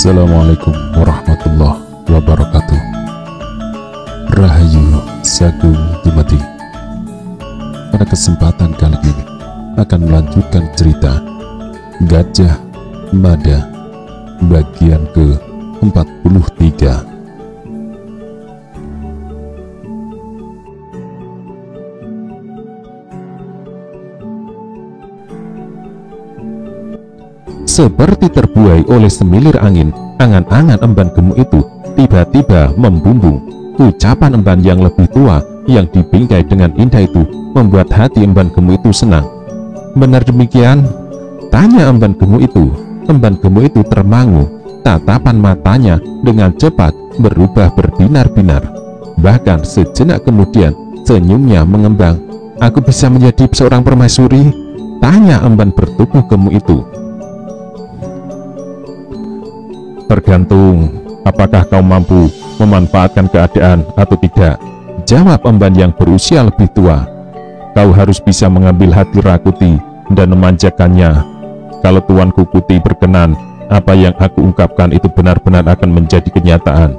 Assalamualaikum warahmatullahi wabarakatuh. Rahayu Sagung Dumadi. Pada kesempatan kali ini akan melanjutkan cerita Gajah Mada bagian ke-43. Seperti terbuai oleh semilir angin, angan-angan emban gemuk itu tiba-tiba membumbung. Ucapan emban yang lebih tua yang dibingkai dengan indah itu membuat hati emban gemuk itu senang. Benar demikian? Tanya emban gemuk itu. Emban gemuk itu termangu. Tatapan matanya dengan cepat berubah berbinar-binar. Bahkan sejenak kemudian senyumnya mengembang. Aku bisa menjadi seorang permaisuri? Tanya emban bertubuh gemuk itu. Tergantung apakah kau mampu memanfaatkan keadaan atau tidak, jawab emban yang berusia lebih tua. Kau harus bisa mengambil hati Rakuti dan memanjakannya. Kalau Tuanku Kuti berkenan, apa yang aku ungkapkan itu benar-benar akan menjadi kenyataan.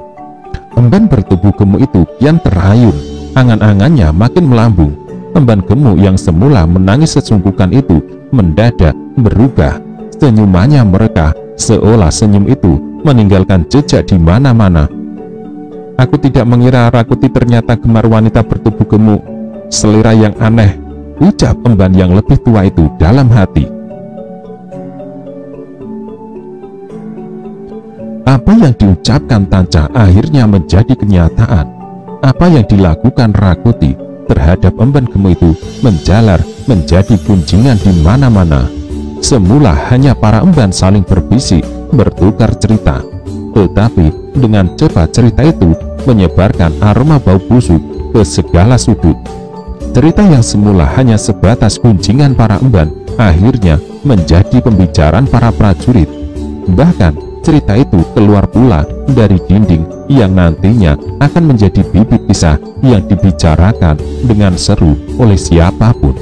Emban bertubuh gemuk itu kian terhayun, angan-angannya makin melambung. Emban gemuk yang semula menangis sesungguhkan itu mendadak berubah. Senyumannya merekah, seolah senyum itu meninggalkan jejak di mana-mana. Aku tidak mengira Rakuti ternyata gemar wanita bertubuh gemuk. Selera yang aneh, ucap emban yang lebih tua itu dalam hati. Apa yang diucapkan Tanca akhirnya menjadi kenyataan. Apa yang dilakukan Rakuti terhadap emban gemuk itu menjalar menjadi gunjingan di mana-mana. Semula hanya para emban saling berbisik, bertukar cerita, tetapi dengan cepat cerita itu menyebarkan aroma bau busuk ke segala sudut. Cerita yang semula hanya sebatas gunjingan para emban akhirnya menjadi pembicaraan para prajurit. Bahkan cerita itu keluar pula dari dinding yang nantinya akan menjadi bibit kisah yang dibicarakan dengan seru oleh siapapun.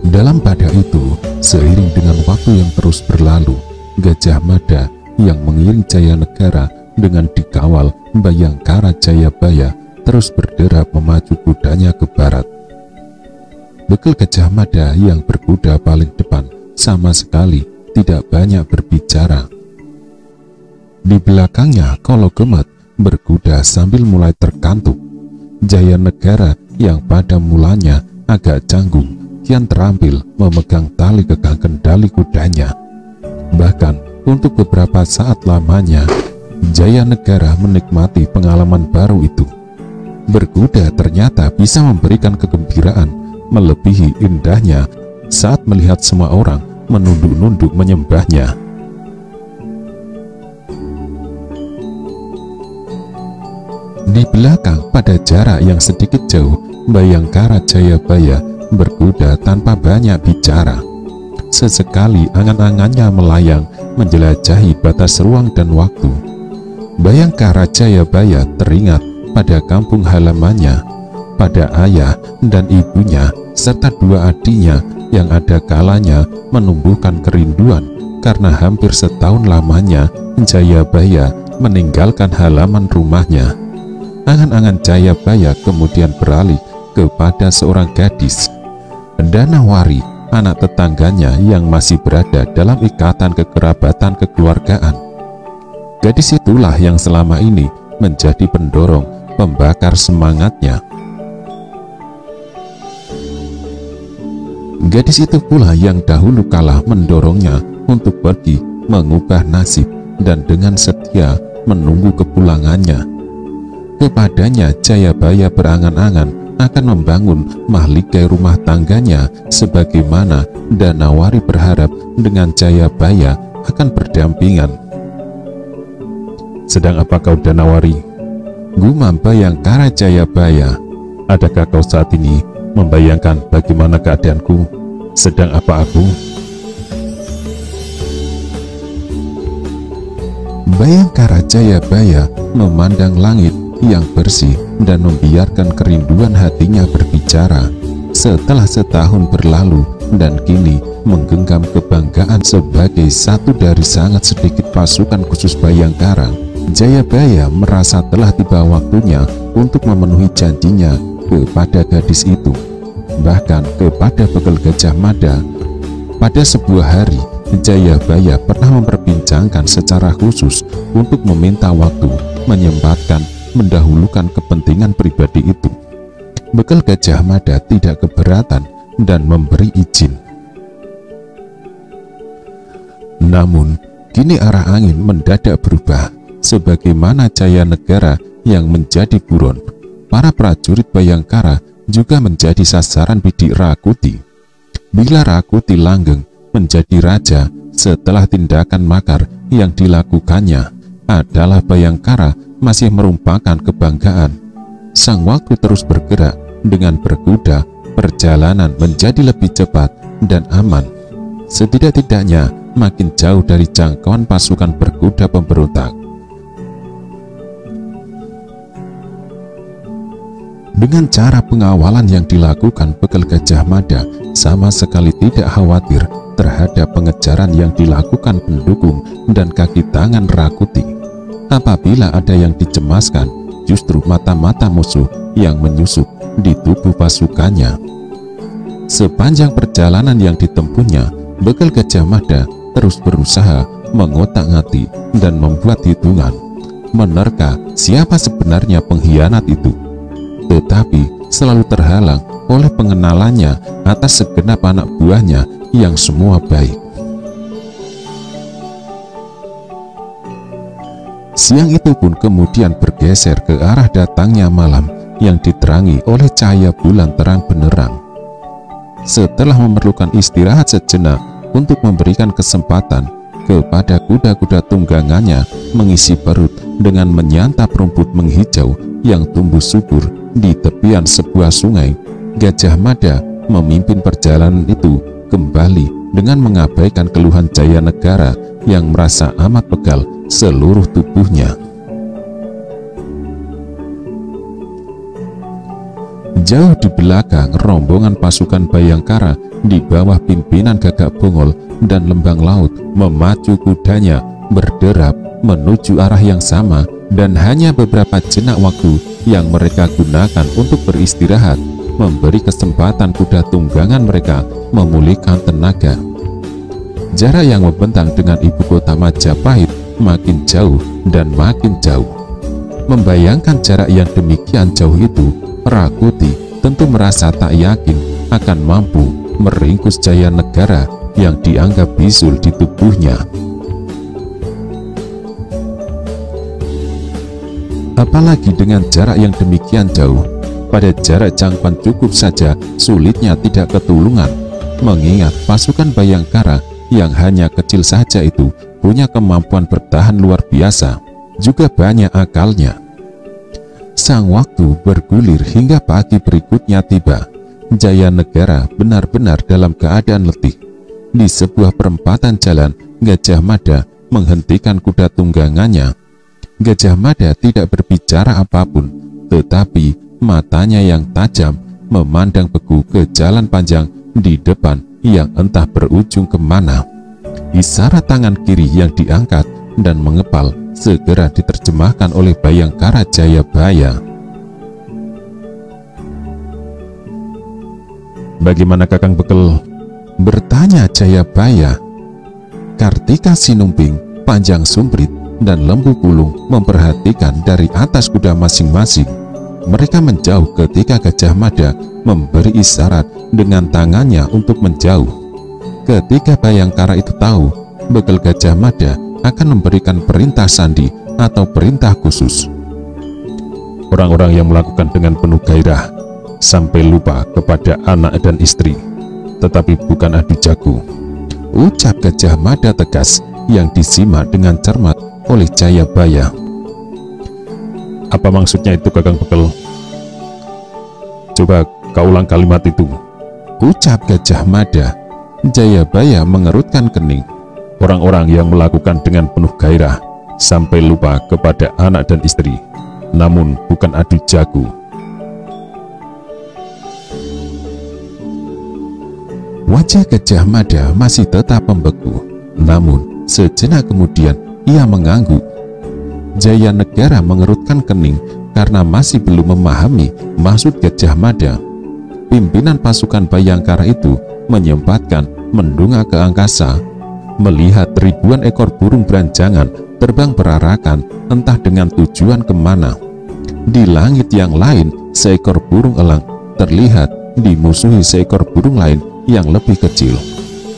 Dalam pada itu, seiring dengan waktu yang terus berlalu, Gajah Mada yang mengiring Jaya Negara dengan dikawal Bayangkara Jayabaya terus berderap memacu kudanya ke barat. Bekal Gajah Mada yang berkuda paling depan sama sekali tidak banyak berbicara. Di belakangnya Kolo Gemet berkuda sambil mulai terkantuk. Jaya Negara yang pada mulanya agak canggung kian terampil memegang tali kekang kendali kudanya. Bahkan untuk beberapa saat lamanya Jaya Negara menikmati pengalaman baru itu. Berkuda ternyata bisa memberikan kegembiraan melebihi indahnya saat melihat semua orang menunduk-nunduk menyembahnya. Di belakang pada jarak yang sedikit jauh, Bayangkara Jayabaya berkuda tanpa banyak bicara. Sesekali angan-angannya melayang menjelajahi batas ruang dan waktu. Bayangkara Jayabaya teringat pada kampung halamannya, pada ayah dan ibunya serta dua adiknya yang ada kalanya menumbuhkan kerinduan karena hampir setahun lamanya Jayabaya meninggalkan halaman rumahnya. Angan-angan Jayabaya kemudian beralih kepada seorang gadis, Danawari, anak tetangganya yang masih berada dalam ikatan kekerabatan kekeluargaan. Gadis itulah yang selama ini menjadi pendorong, pembakar semangatnya. Gadis itu pula yang dahulu kala mendorongnya untuk pergi mengubah nasib dan dengan setia menunggu kepulangannya. Kepadanya Jayabaya berangan-angan akan membangun mahligai rumah tangganya sebagaimana Danawari berharap dengan Jayabaya akan berdampingan. Sedang apa kau Danawari? Gumam Bayangkara Jayabaya. Adakah kau saat ini membayangkan bagaimana keadaanku? Sedang apa aku? Bayangkara Jayabaya memandang langit yang bersih dan membiarkan kerinduan hatinya berbicara. Setelah setahun berlalu, dan kini menggenggam kebanggaan sebagai satu dari sangat sedikit pasukan khusus Bhayangkara. Jayabaya merasa telah tiba waktunya untuk memenuhi janjinya kepada gadis itu, bahkan kepada Bekel Gajah Mada. Pada sebuah hari, Jayabaya pernah memperbincangkan secara khusus untuk meminta waktu, menyempatkan, mendahulukan kepentingan pribadi itu. Bekel Gajah Mada tidak keberatan dan memberi izin. Namun, kini arah angin mendadak berubah. Sebagaimana Jayanegara yang menjadi buron, para prajurit Bhayangkara juga menjadi sasaran bidik Rakuti. Bila Rakuti langgeng menjadi raja setelah tindakan makar yang dilakukannya adalah Bhayangkara masih merupakan kebanggaan. Sang waktu terus bergerak dengan berkuda, perjalanan menjadi lebih cepat dan aman. Setidak-tidaknya makin jauh dari jangkauan pasukan berkuda pemberontak. Dengan cara pengawalan yang dilakukan, Bekel Gajah Mada sama sekali tidak khawatir terhadap pengejaran yang dilakukan pendukung dan kaki tangan Rakuti. Apabila ada yang dicemaskan, justru mata-mata musuh yang menyusup di tubuh pasukannya. Sepanjang perjalanan yang ditempuhnya, Bekel Gajah Mada terus berusaha mengotak-atik dan membuat hitungan, menerka siapa sebenarnya pengkhianat itu. Tetapi selalu terhalang oleh pengenalannya atas segenap anak buahnya yang semua baik. Siang itu pun kemudian bergeser ke arah datangnya malam yang diterangi oleh cahaya bulan terang benderang. Setelah memerlukan istirahat sejenak untuk memberikan kesempatan kepada kuda-kuda tunggangannya mengisi perut dengan menyantap rumput menghijau yang tumbuh subur di tepian sebuah sungai, Gajah Mada memimpin perjalanan itu kembali dengan mengabaikan keluhan Jayanegara yang merasa amat pegal seluruh tubuhnya. Jauh di belakang, rombongan pasukan Bhayangkara di bawah pimpinan Gagak Bongol dan Lembang Laut memacu kudanya berderap menuju arah yang sama, dan hanya beberapa jenak waktu yang mereka gunakan untuk beristirahat memberi kesempatan kuda tunggangan mereka memulihkan tenaga. Jarak yang membentang dengan ibu kota Majapahit makin jauh dan makin jauh. Membayangkan jarak yang demikian jauh itu, Rakuti tentu merasa tak yakin akan mampu meringkus Jayanegara yang dianggap bisul di tubuhnya. Apalagi dengan jarak yang demikian jauh, pada jarak jangkauan cukup saja sulitnya tidak ketulungan, mengingat pasukan Bhayangkara yang hanya kecil saja itu punya kemampuan bertahan luar biasa, juga banyak akalnya. Sang waktu bergulir hingga pagi berikutnya tiba. Jayanegara benar-benar dalam keadaan letih. Di sebuah perempatan jalan, Gajah Mada menghentikan kuda tunggangannya. Gajah Mada tidak berbicara apapun, tetapi matanya yang tajam memandang beku ke jalan panjang di depan yang entah berujung kemana. Isyarat tangan kiri yang diangkat dan mengepal segera diterjemahkan oleh Bhayangkara Jayabaya. "Bagaimana Kakang Bekel?" bertanya Jayabaya. Kartika Sinumping, Panjang Sumprit, dan Lembu Pulung memperhatikan dari atas kuda masing-masing. Mereka menjauh ketika Gajah Mada memberi isyarat dengan tangannya untuk menjauh. Ketika Bhayangkara itu tahu Bekel Gajah Mada akan memberikan perintah sandi atau perintah khusus. "Orang-orang yang melakukan dengan penuh gairah sampai lupa kepada anak dan istri, tetapi bukan adu jago," ucap Gajah Mada tegas yang disimak dengan cermat oleh Jayabaya. "Apa maksudnya itu, Kakang Bekel? Coba kau ulang kalimat itu," ucap Gajah Mada. Jayabaya mengerutkan kening. "Orang-orang yang melakukan dengan penuh gairah sampai lupa kepada anak dan istri, namun bukan adu jago." Wajah Gajah Mada masih tetap membeku. Namun sejenak kemudian ia mengangguk. Jaya Negara mengerutkan kening karena masih belum memahami maksud Gajah Mada. Pimpinan pasukan Bhayangkara itu menyempatkan mendongak ke angkasa, melihat ribuan ekor burung beranjangan terbang berarakan entah dengan tujuan kemana. Di langit yang lain, seekor burung elang terlihat dimusuhi seekor burung lain yang lebih kecil.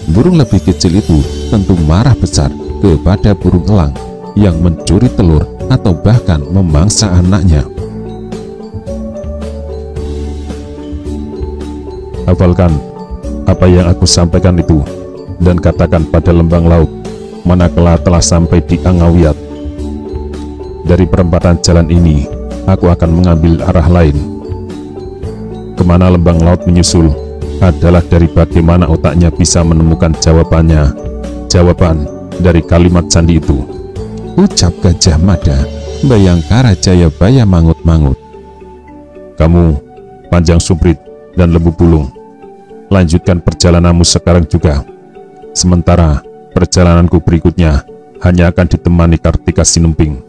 Burung lebih kecil itu tentu marah besar kepada burung elang yang mencuri telur atau bahkan memangsa anaknya. Hafalkan apa yang aku sampaikan itu dan katakan pada lembang laut manakala telah sampai di Angawiyat. Dari perempatan jalan ini aku akan mengambil arah lain. Kemana lembang laut menyusul adalah dari bagaimana otaknya bisa menemukan jawaban dari kalimat sandi itu, ucap Gajah Mada. Bhayangkara Jayabaya mangut-mangut. Kamu panjang sumprit dan lembu bulung, lanjutkan perjalananmu sekarang juga. Sementara perjalananku berikutnya hanya akan ditemani Kartika Sinumping.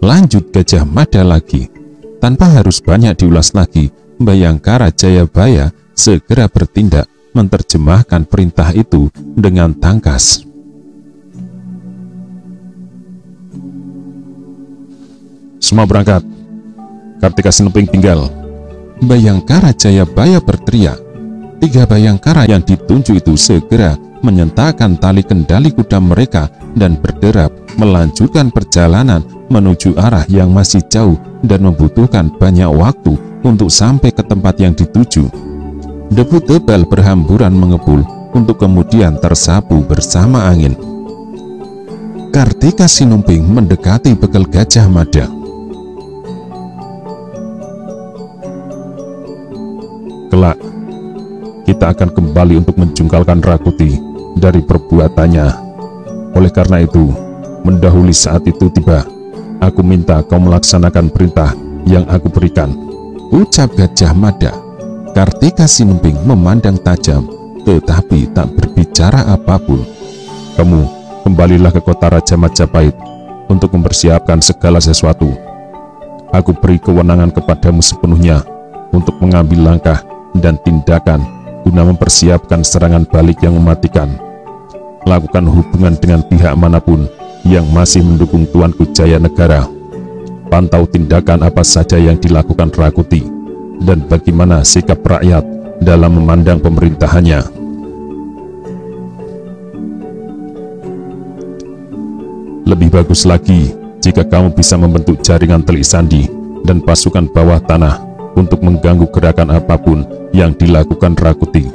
Lanjut Gajah Mada lagi. Tanpa harus banyak diulas lagi, Bhayangkara Jayabaya segera bertindak menerjemahkan perintah itu dengan tangkas. Semua berangkat, Kartika Sinumping tinggal. Bhayangkara Jayabaya berteriak. 3 Bhayangkara yang ditunjuk itu segera menyentakkan tali kendali kuda mereka dan berderap melanjutkan perjalanan menuju arah yang masih jauh dan membutuhkan banyak waktu untuk sampai ke tempat yang dituju. Debu tebal berhamburan mengepul untuk kemudian tersapu bersama angin. Kartika Sinumping mendekati begal Gajah Mada. Kelak kita akan kembali untuk menjungkalkan Rakuti dari perbuatannya. Oleh karena itu, mendahului saat itu tiba, aku minta kau melaksanakan perintah yang aku berikan, ucap Gajah Mada. Kartika Sinumping memandang tajam tetapi tak berbicara apapun. Kamu kembalilah ke kota Raja Majapahit untuk mempersiapkan segala sesuatu. Aku beri kewenangan kepadamu sepenuhnya untuk mengambil langkah dan tindakan guna mempersiapkan serangan balik yang mematikan. Lakukan hubungan dengan pihak manapun yang masih mendukung Tuanku Jaya Negara. Pantau tindakan apa saja yang dilakukan Rakuti dan bagaimana sikap rakyat dalam memandang pemerintahannya. Lebih bagus lagi jika kamu bisa membentuk jaringan telik sandi dan pasukan bawah tanah untuk mengganggu gerakan apapun yang dilakukan Rakuti.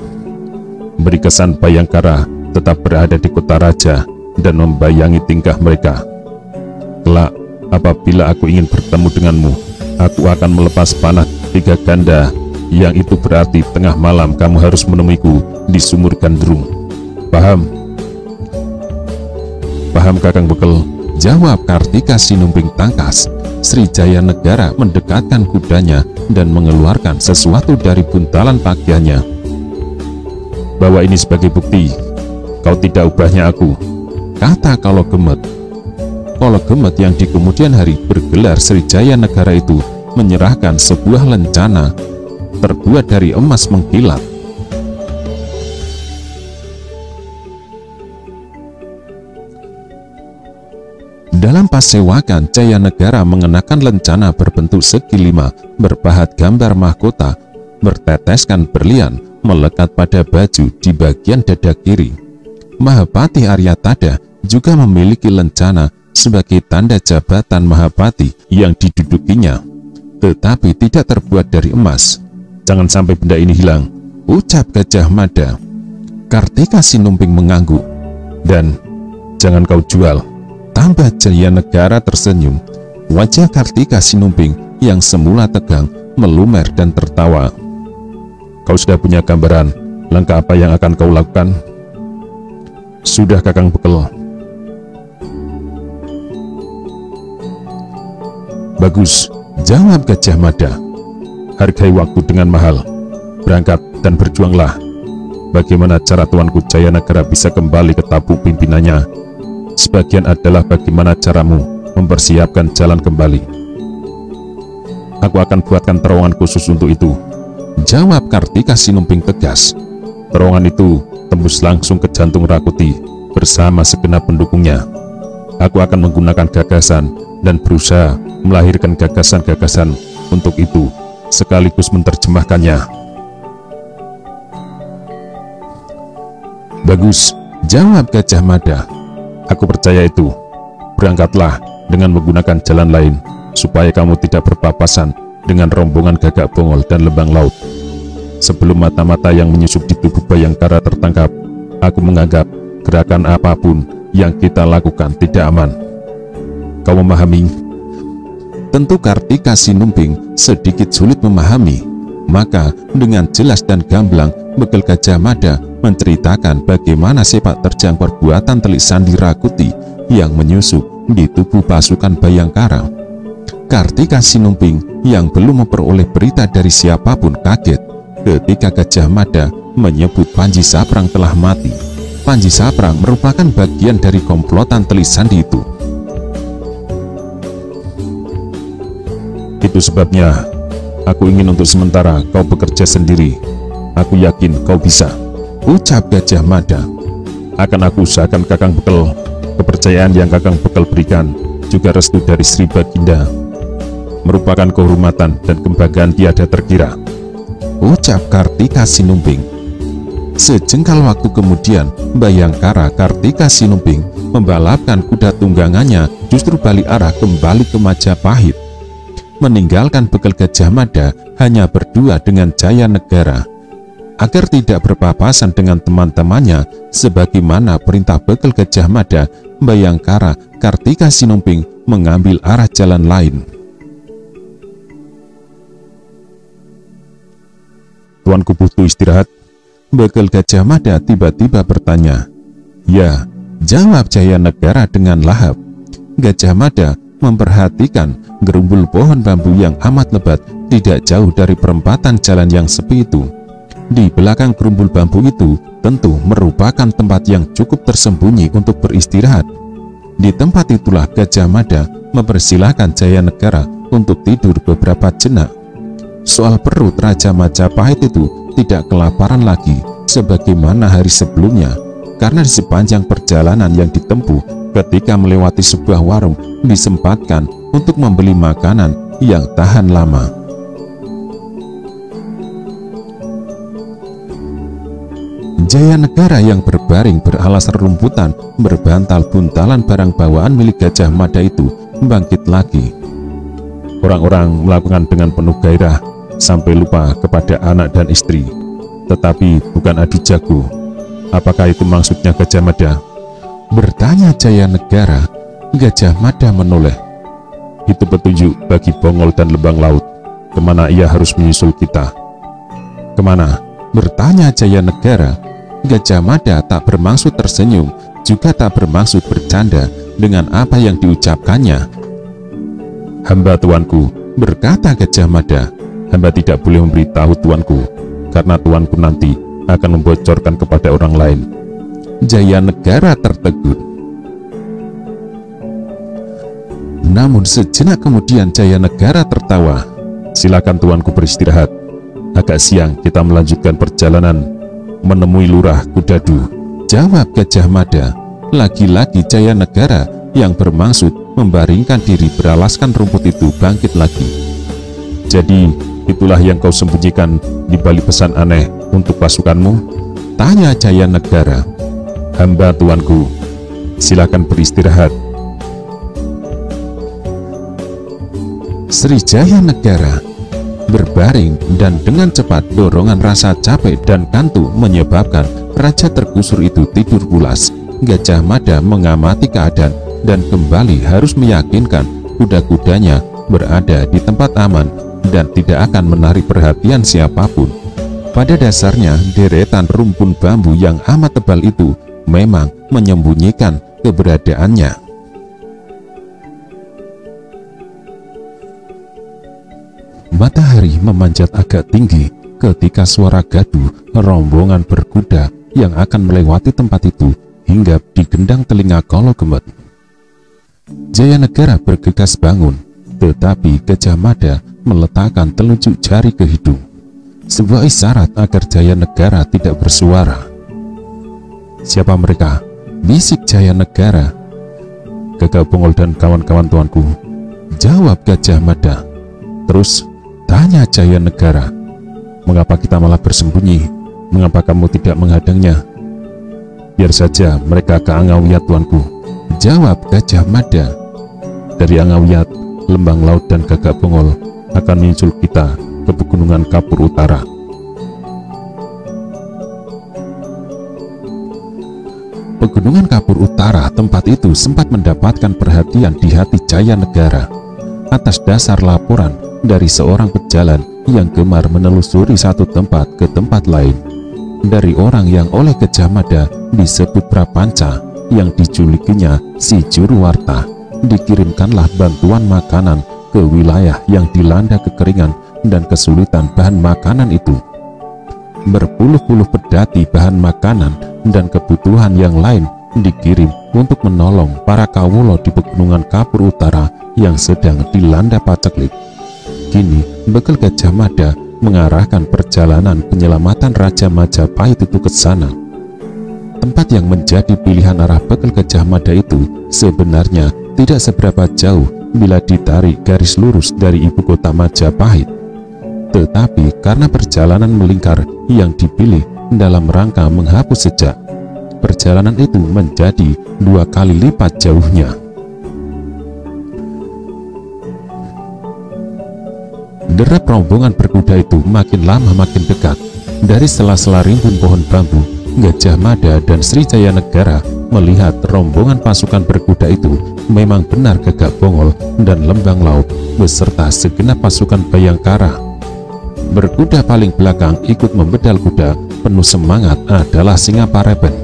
Beri kesan Bhayangkara tetap berada di kota raja dan membayangi tingkah mereka. Kelak apabila aku ingin bertemu denganmu, aku akan melepas panah 3 ganda, yang itu berarti tengah malam kamu harus menemuiku di sumur Gandrung. Paham? Paham Kakang Bekel, jawab Kartika Sinumping tangkas. Sri Jaya Negara mendekatkan kudanya dan mengeluarkan sesuatu dari buntalan pakaiannya. Bawa ini sebagai bukti kau tidak ubahnya aku, kata Kolo Gemet. Kolo Gemet yang di kemudian hari bergelar Sri Jaya Negara itu menyerahkan sebuah lencana terbuat dari emas mengkilat. Dalam pasewakan, Jaya Negara mengenakan lencana berbentuk segi 5 berpahat gambar mahkota berteteskan berlian melekat pada baju di bagian dada kiri. Mahapati Aryatada juga memiliki lencana sebagai tanda jabatan Mahapati yang didudukinya, tetapi tidak terbuat dari emas. Jangan sampai benda ini hilang, ucap Gajah Mada. Kartika Sinumping mengangguk. Dan jangan kau jual, tambah Jaya Negara tersenyum. Wajah Kartika Sinumping yang semula tegang melumer dan tertawa. Kau sudah punya gambaran langkah apa yang akan kau lakukan? Sudah Kakang Bekel. Bagus, jawab Gajah Mada. Hargai waktu dengan mahal. Berangkat dan berjuanglah. bagaimana cara tuanku Jayanegara bisa kembali ke tabuk pimpinannya. Sebagian adalah bagaimana caramu mempersiapkan jalan kembali. Aku akan buatkan terowongan khusus untuk itu, jawab Kartika Sinumping tegas. Terowongan itu tembus langsung ke jantung Rakuti bersama segenap pendukungnya. Aku akan menggunakan gagasan dan berusaha melahirkan gagasan-gagasan untuk itu, sekaligus menerjemahkannya. Bagus, jawab Gajah Mada. Aku percaya itu. Berangkatlah dengan menggunakan jalan lain, supaya kamu tidak berpapasan dengan rombongan Gagak Bongol dan Lembang Laut. Sebelum mata-mata yang menyusup di tubuh Bayangkara tertangkap, aku menganggap gerakan apapun yang kita lakukan tidak aman. Kau memahami? Tentu Kartika Sinumping sedikit sulit memahami. Maka dengan jelas dan gamblang Bekel Gajah Mada menceritakan bagaimana sepak terjang perbuatan Telik Sandi Rakuti yang menyusup di tubuh pasukan Bayangkara. Kartika Sinumping yang belum memperoleh berita dari siapapun kaget ketika Gajah Mada menyebut Panji Saprang telah mati. Panji Saprang merupakan bagian dari komplotan Telik Sandi itu. Itu sebabnya aku ingin untuk sementara kau bekerja sendiri. Aku yakin kau bisa, ucap Gajah Mada. Akan aku usahakan Kakang Bekel. Kepercayaan yang Kakang Bekel berikan juga restu dari Sri Baginda, merupakan kehormatan dan kebanggaan tiada terkira, ucap Kartika Sinumping. Sejengkal waktu kemudian, Bayangkara Kartika Sinumping membalapkan kuda tunggangannya justru balik arah kembali ke Majapahit, meninggalkan Bekel Gajah Mada hanya berdua dengan Jayanegara. Agar tidak berpapasan dengan teman-temannya, sebagaimana perintah Bekel Gajah Mada, Bayangkara Kartika Sinumping mengambil arah jalan lain. Tuanku butuh istirahat, Bekel Gajah Mada tiba-tiba bertanya. Ya, jawab Jayanegara dengan lahap. Gajah Mada memperhatikan gerumbul pohon bambu yang amat lebat tidak jauh dari perempatan jalan yang sepi itu. Di belakang gerumbul bambu itu tentu merupakan tempat yang cukup tersembunyi untuk beristirahat. Di tempat itulah Gajah Mada mempersilahkan Jayanegara untuk tidur beberapa jenak. Soal perut Raja Majapahit itu tidak kelaparan lagi sebagaimana hari sebelumnya, karena di sepanjang perjalanan yang ditempuh ketika melewati sebuah warung disempatkan untuk membeli makanan yang tahan lama. Jayanegara yang berbaring beralas rerumputan berbantal buntalan barang bawaan milik Gajah Mada itu bangkit lagi. Orang-orang melakukan dengan penuh gairah sampai lupa kepada anak dan istri, tetapi bukan adu jago. Apakah itu maksudnya Gajah Mada? Bertanya Jayanegara. Gajah Mada menoleh. Itu petunjuk bagi Bongol dan Lembang Laut, kemana ia harus menyusul kita. Kemana? Bertanya Jayanegara. Gajah Mada tak bermaksud tersenyum, juga tak bermaksud bercanda dengan apa yang diucapkannya. Hamba tuanku, berkata Gajah Mada, hamba tidak boleh memberitahu tuanku, karena tuanku nanti akan membocorkan kepada orang lain. Jayanegara tertegun. Namun sejenak kemudian Jayanegara tertawa. Silakan tuanku beristirahat. Agak siang kita melanjutkan perjalanan menemui Lurah Kudadu, jawab Gajah Mada. Lagi-lagi Jayanegara yang bermaksud membaringkan diri beralaskan rumput itu bangkit lagi. Jadi itulah yang kau sembunyikan di balik pesan aneh untuk pasukanmu? Tanya Jayanegara. Hamba tuanku, silakan beristirahat. Sri Jayanegara berbaring dan dengan cepat dorongan rasa capek dan kantuk menyebabkan raja tergusur itu tidur pulas. Gajah Mada mengamati keadaan dan kembali harus meyakinkan kuda-kudanya berada di tempat aman dan tidak akan menarik perhatian siapapun. Pada dasarnya deretan rumpun bambu yang amat tebal itu memang menyembunyikan keberadaannya. Matahari memanjat agak tinggi ketika suara gaduh rombongan berkuda yang akan melewati tempat itu hinggap di gendang telinga Kolo Gemut. Jayanegara bergegas bangun, tetapi Gajah Mada meletakkan telunjuk jari ke hidung, sebuah isyarat agar Jayanegara tidak bersuara. "Siapa mereka?" bisik Jayanegara. "Gagak Bongol dan kawan-kawan tuanku," jawab Gajah Mada. Terus tanya Jayanegara, "Mengapa kita malah bersembunyi? Mengapa kamu tidak menghadangnya?" "Biar saja mereka ke Angawiyat tuanku," jawab Gajah Mada. "Dari Angawiyat, Lembang Laut dan Gagak Bongol akan menyusul kita ke Pegunungan Kapur Utara." Pegunungan Kapur Utara, tempat itu sempat mendapatkan perhatian di hati Jayanegara atas dasar laporan dari seorang pejalan yang gemar menelusuri satu tempat ke tempat lain. Dari orang yang oleh Gajah Mada disebut Prapanca, yang dijulukinya si juru warta, dikirimkanlah bantuan makanan ke wilayah yang dilanda kekeringan dan kesulitan bahan makanan itu. Berpuluh-puluh pedati bahan makanan dan kebutuhan yang lain dikirim untuk menolong para kawulo di Pegunungan Kapur Utara yang sedang dilanda paceklik. Kini bekal Gajah Mada mengarahkan perjalanan penyelamatan Raja Majapahit itu ke sana. Tempat yang menjadi pilihan arah bekal Gajah Mada itu sebenarnya tidak seberapa jauh bila ditarik garis lurus dari ibu kota Majapahit. Tetapi karena perjalanan melingkar yang dipilih dalam rangka menghapus jejak, perjalanan itu menjadi 2 kali lipat jauhnya. Derap rombongan berkuda itu makin lama makin dekat. Dari sela-sela rimbun pohon bambu, Gajah Mada dan Sri Jayanegara melihat rombongan pasukan berkuda itu memang benar Gagak Bongol dan Lembang Laut beserta segenap pasukan Bayangkara. Berkuda paling belakang ikut membedal kuda penuh semangat adalah Singapareben.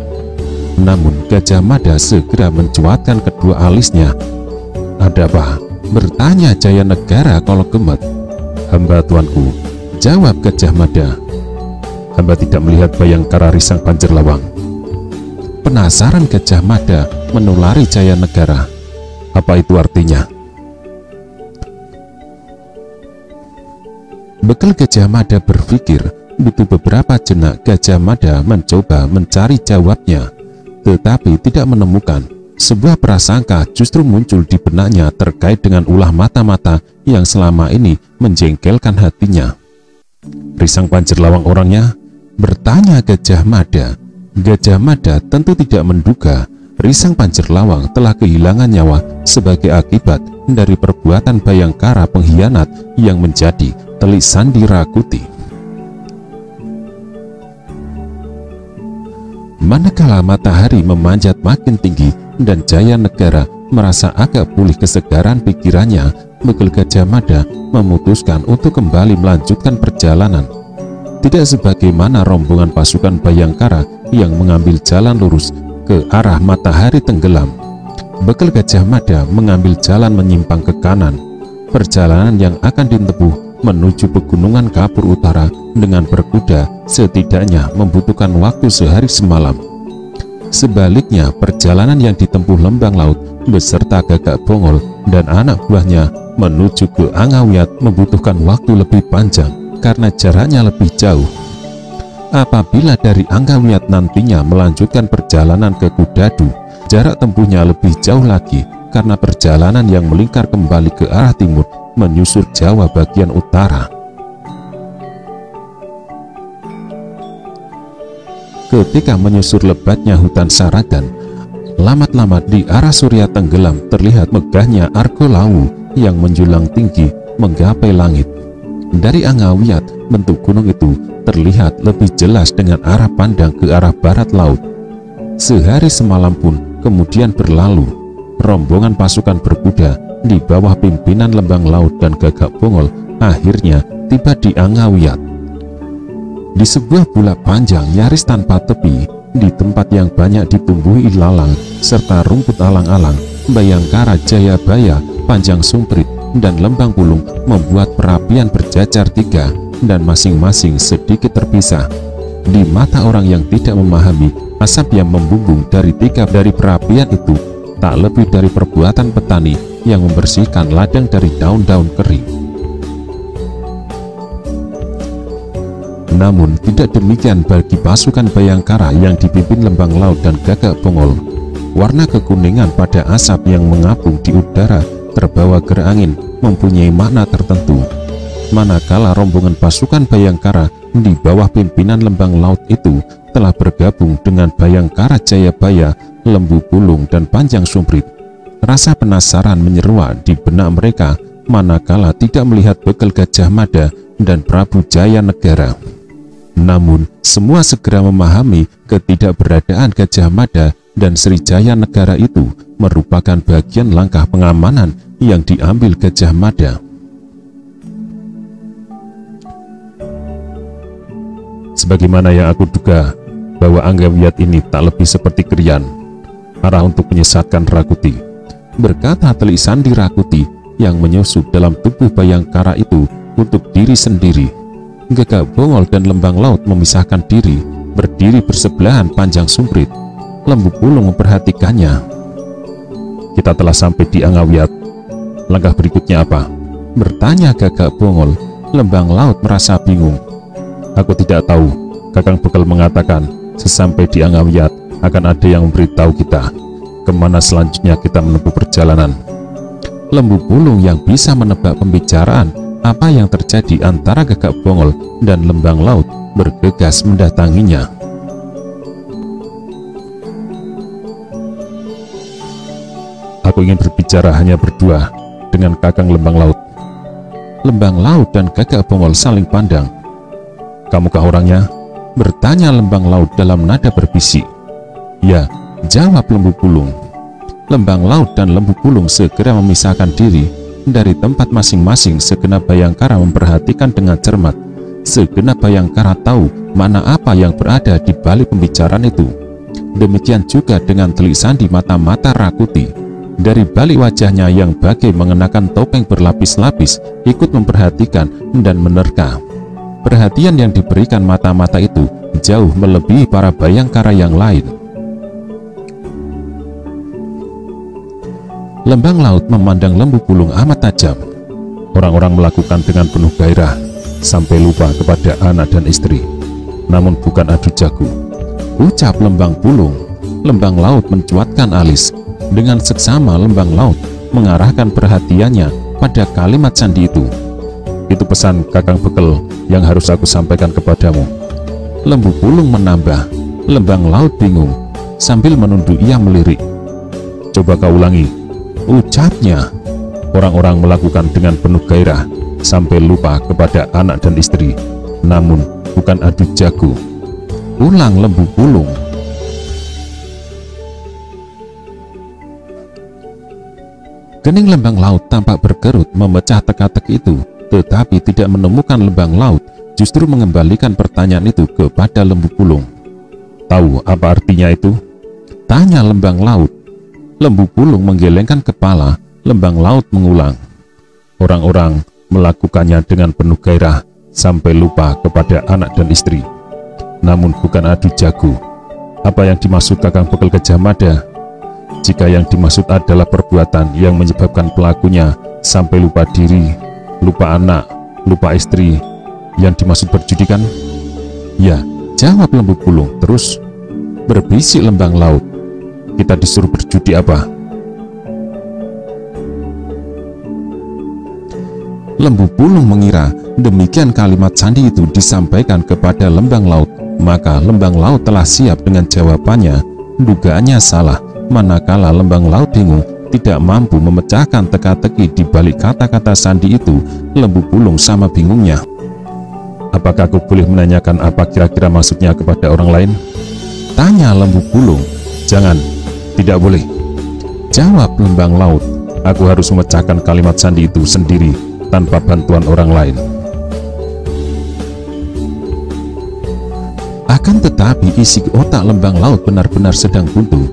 Namun Gajah Mada segera mencuatkan kedua alisnya. "Ada apa?" bertanya Jayanegara Kolo Gemut. "Hamba tuanku," jawab Gajah Mada. "Hamba tidak melihat Bayangkara Risang Panjerlawang." Penasaran Gajah Mada menulari Jayanegara. "Apa itu artinya?" Bekal Gajah Mada berpikir. Butuh beberapa jenak Gajah Mada mencoba mencari jawabnya, tetapi tidak menemukan. Sebuah prasangka justru muncul di benaknya terkait dengan ulah mata-mata yang selama ini menjengkelkan hatinya. "Risang Panjerlawang orangnya?" bertanya Gajah Mada. Gajah Mada tentu tidak menduga Risang Panjerlawang telah kehilangan nyawa sebagai akibat dari perbuatan Bayangkara pengkhianat yang menjadi telik sandi Rakuti. Manakala matahari memanjat makin tinggi dan Jayanegara merasa agak pulih kesegaran pikirannya, bekal Gajah Mada memutuskan untuk kembali melanjutkan perjalanan. Tidak sebagaimana rombongan pasukan Bayangkara yang mengambil jalan lurus ke arah matahari tenggelam. Bekal Gajah Mada mengambil jalan menyimpang ke kanan. Perjalanan yang akan ditempuh menuju Pegunungan Kapur Utara dengan berkuda setidaknya membutuhkan waktu sehari semalam. Sebaliknya, perjalanan yang ditempuh Lembang Laut beserta Gagak Bongol dan anak buahnya menuju ke Angawiyat membutuhkan waktu lebih panjang karena jaraknya lebih jauh. Apabila dari Angawiyat nantinya melanjutkan perjalanan ke Kudadu, jarak tempuhnya lebih jauh lagi karena perjalanan yang melingkar kembali ke arah timur menyusur Jawa bagian utara. Ketika menyusur lebatnya hutan Saradan, lamat-lamat di arah surya tenggelam terlihat megahnya Argo Lawu yang menjulang tinggi menggapai langit. Dari Angawiyat, bentuk gunung itu terlihat lebih jelas dengan arah pandang ke arah barat laut. Sehari semalam pun kemudian berlalu. Rombongan pasukan berkuda di bawah pimpinan Lembang Laut dan Gagak Bongol akhirnya tiba di Angawiyat. Di sebuah bulak panjang nyaris tanpa tepi, di tempat yang banyak ditumbuhi ilalang serta rumput alang-alang, Bayangkara Jayabaya, Panjang Sumprit, dan Lembang Pulung membuat perapian berjajar 3 dan masing-masing sedikit terpisah. Di mata orang yang tidak memahami, asap yang membumbung dari perapian itu tak lebih dari perbuatan petani yang membersihkan ladang dari daun-daun kering. Namun tidak demikian bagi pasukan Bayangkara yang dipimpin Lembang Laut dan Gagak Bongol. Warna kekuningan pada asap yang mengapung di udara terbawa ger angin mempunyai makna tertentu. Manakala rombongan pasukan Bayangkara di bawah pimpinan Lembang Laut itu telah bergabung dengan Bayangkara Jayabaya, Lembu Bulung dan Panjang Sumprit, rasa penasaran menyeruak di benak mereka manakala tidak melihat begal Gajah Mada dan Prabu Jaya Negara. Namun semua segera memahami ketidakberadaan Gajah Mada dan Sri Jaya Negara itu merupakan bagian langkah pengamanan yang diambil Gajah Mada. Sebagaimana yang aku duga, bahwa Anggawiat ini tak lebih seperti Kriyan, arah untuk menyesatkan Rakuti, berkata Telik Sandi Rakuti yang menyusup dalam tubuh Bayangkara itu untuk diri sendiri. Gagak Bongol dan Lembang Laut memisahkan diri, berdiri bersebelahan Panjang Sumprit. Lembu Bulung memperhatikannya. Kita telah sampai di Anggawiat. Langkah berikutnya apa? Bertanya Gagak Bongol. Lembang Laut merasa bingung. Aku tidak tahu. Kakang Bekel mengatakan sesampai di Anggawiat akan ada yang memberitahu kita kemana selanjutnya kita menempuh perjalanan. Lembu Bulung yang bisa menebak pembicaraan apa yang terjadi antara Gagak Bongol dan Lembang Laut bergegas mendatanginya. Aku ingin berbicara hanya berdua dengan Kakang Lembang Laut. Lembang Laut dan Gagak Bongol saling pandang. Kamukah orangnya? Bertanya Lembang Laut dalam nada berbisik. Ya, jawab Lembu Bulung. Lembang Laut dan Lembu Bulung segera memisahkan diri dari tempat masing-masing. Segenap Bayangkara memperhatikan dengan cermat. Segenap Bayangkara tahu mana apa yang berada di balik pembicaraan itu. Demikian juga dengan Telik Sandi mata-mata Rakuti. Dari balik wajahnya yang bagai mengenakan topeng berlapis-lapis ikut memperhatikan dan menerka. Perhatian yang diberikan mata-mata itu jauh melebihi para Bayangkara yang lain. Lembang Laut memandang Lembu Bulung amat tajam. Orang-orang melakukan dengan penuh gairah sampai lupa kepada anak dan istri. Namun bukan adu jago, ucap Lembang Bulung. Lembang Laut mencuatkan alis. Dengan seksama Lembang Laut mengarahkan perhatiannya pada kalimat sandi itu. Itu pesan Kakang Bekel yang harus aku sampaikan kepadamu. Lembu Bulung menambah. Lembang Laut bingung sambil menunduk ia melirik. Coba kau ulangi, ucapnya. Orang-orang melakukan dengan penuh gairah sampai lupa kepada anak dan istri. Namun bukan adu jago, ulang Lembu Bulung. Kening Lembang Laut tampak berkerut memecah teka-teki itu, tetapi tidak menemukan Lembang Laut, justru mengembalikan pertanyaan itu kepada Lembu Bulung. Tahu apa artinya itu? Tanya Lembang Laut. Lembu Bulung menggelengkan kepala. Lembang Laut mengulang. Orang-orang melakukannya dengan penuh gairah sampai lupa kepada anak dan istri. Namun bukan adu jago. Apa yang dimaksud Kakang Bekel Gajah Mada? Jika yang dimaksud adalah perbuatan yang menyebabkan pelakunya sampai lupa diri, lupa anak, lupa istri, yang dimaksud berjudi kan? Ya, jawab Lembu Bulung. Terus berbisik Lembang Laut. Kita disuruh berjudi apa? Lembu Bulung mengira demikian kalimat sandi itu disampaikan kepada Lembang Laut. Maka Lembang Laut telah siap dengan jawabannya. Dugaannya salah. Manakala Lembang Laut bingung, tidak mampu memecahkan teka-teki di balik kata-kata sandi itu, Lembu Bulung sama bingungnya. Apakah aku boleh menanyakan apa kira-kira maksudnya kepada orang lain? Tanya Lembu Bulung. Jangan, tidak boleh. Jawab Lembang Laut. Aku harus memecahkan kalimat sandi itu sendiri tanpa bantuan orang lain. Akan tetapi isi otak Lembang Laut benar-benar sedang buntu.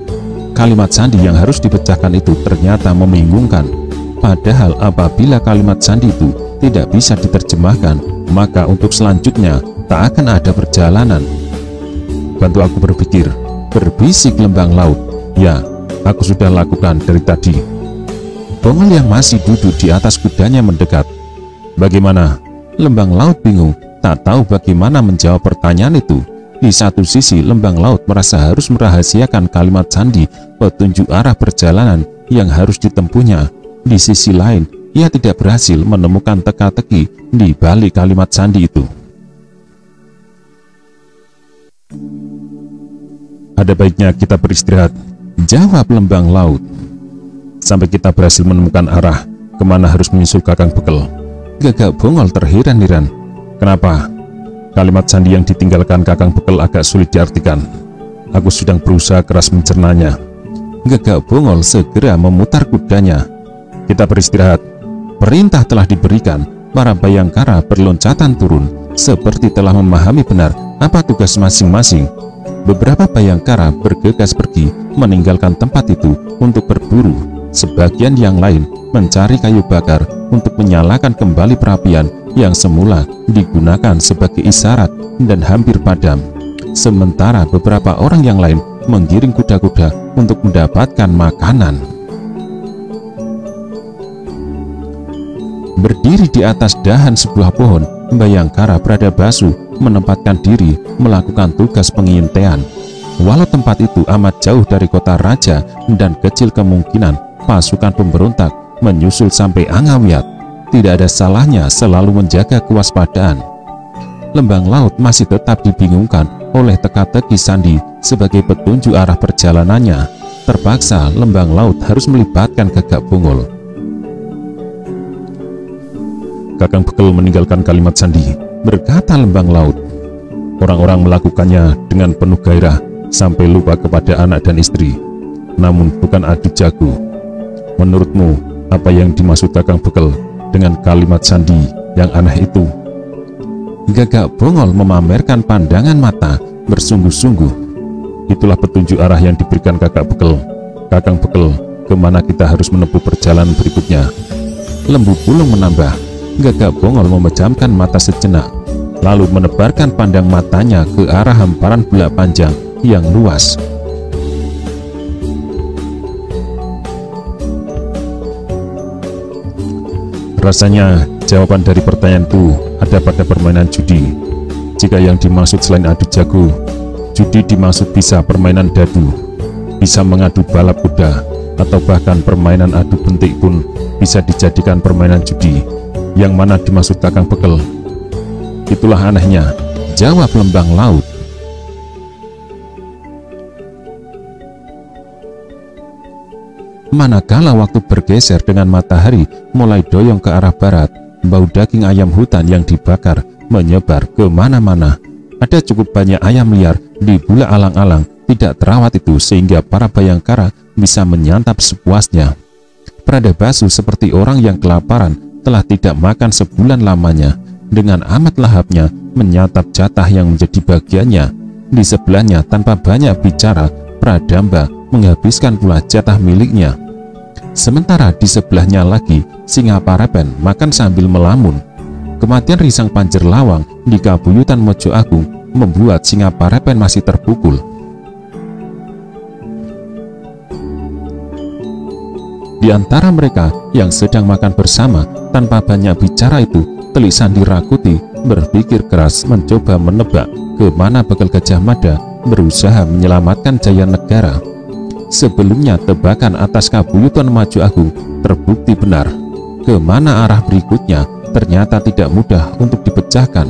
Kalimat sandi yang harus dipecahkan itu ternyata membingungkan. Padahal apabila kalimat sandi itu tidak bisa diterjemahkan, maka untuk selanjutnya tak akan ada perjalanan. Bantu aku berpikir, berbisik lembang laut. Ya, aku sudah lakukan dari tadi. Bongol yang masih duduk di atas kudanya mendekat. Bagaimana? Lembang laut bingung, tak tahu bagaimana menjawab pertanyaan itu. Di satu sisi, lembang laut merasa harus merahasiakan kalimat sandi petunjuk arah perjalanan yang harus ditempuhnya. Di sisi lain, ia tidak berhasil menemukan teka-teki di balik kalimat sandi itu. Ada baiknya kita beristirahat, jawab lembang laut. Sampai kita berhasil menemukan arah kemana harus menyusul Kakang Bekel. Gagak Bongol terheran-heran. Kenapa? Kalimat sandi yang ditinggalkan Kakang Bekel agak sulit diartikan. Aku sedang berusaha keras mencernanya. Gagak Bongol segera memutar kudanya. Kita beristirahat. Perintah telah diberikan. Para Bayangkara berloncatan turun, seperti telah memahami benar apa tugas masing-masing. Beberapa Bayangkara bergegas pergi, meninggalkan tempat itu untuk berburu. Sebagian yang lain mencari kayu bakar untuk menyalakan kembali perapian yang semula digunakan sebagai isyarat dan hampir padam. Sementara beberapa orang yang lain menggiring kuda-kuda untuk mendapatkan makanan. Berdiri di atas dahan sebuah pohon, Bayangkara Bradabasu menempatkan diri melakukan tugas pengintaian. Walau tempat itu amat jauh dari kota raja dan kecil kemungkinan pasukan pemberontak menyusul sampai Angawiyat, tidak ada salahnya selalu menjaga kewaspadaan. Lembang laut masih tetap dibingungkan oleh teka-teki sandi sebagai petunjuk arah perjalanannya. Terpaksa lembang laut harus melibatkan Gagak Bongol. Kakang Bekel meninggalkan kalimat sandi, berkata lembang laut. Orang-orang melakukannya dengan penuh gairah sampai lupa kepada anak dan istri, namun bukan adu jago. Menurutmu, apa yang dimaksud Kakang Bekel dengan kalimat sandi yang aneh itu? Gagak Bongol memamerkan pandangan mata bersungguh-sungguh. Itulah petunjuk arah yang diberikan Kakak Bekel. Kakang Bekel, kemana kita harus menempuh perjalanan berikutnya? Lembu Bulung menambah. Gagak Bongol memejamkan mata sejenak, lalu menebarkan pandang matanya ke arah hamparan bulak panjang yang luas. Rasanya jawaban dari pertanyaan itu ada pada permainan judi. Jika yang dimaksud selain adu jago, judi dimaksud bisa permainan dadu, bisa mengadu balap kuda, atau bahkan permainan adu bentik pun bisa dijadikan permainan judi. Yang mana dimaksud Kakang Bekel? Itulah anehnya, jawab lembang laut. Manakala waktu bergeser dengan matahari mulai doyong ke arah barat, bau daging ayam hutan yang dibakar menyebar kemana-mana. Ada cukup banyak ayam liar di bulak alang-alang tidak terawat itu sehingga para Bayangkara bisa menyantap sepuasnya. Bradabasu seperti orang yang kelaparan telah tidak makan sebulan lamanya. Dengan amat lahapnya menyantap jatah yang menjadi bagiannya. Di sebelahnya tanpa banyak bicara, Pradamba menghabiskan pula jatah miliknya. Sementara di sebelahnya lagi, Singa Parepen makan sambil melamun. Kematian Risang Panjer Lawang di Kabuyutan Mojo Agung membuat Singa Parepen masih terpukul. Di antara mereka yang sedang makan bersama tanpa banyak bicara itu, Telik Sandi Rakuti berpikir keras mencoba menebak kemana Bekel Gajah Mada berusaha menyelamatkan Jaya Negara. Sebelumnya tebakan atas Kabuyutan Mojo Agung terbukti benar. Kemana arah berikutnya ternyata tidak mudah untuk dipecahkan.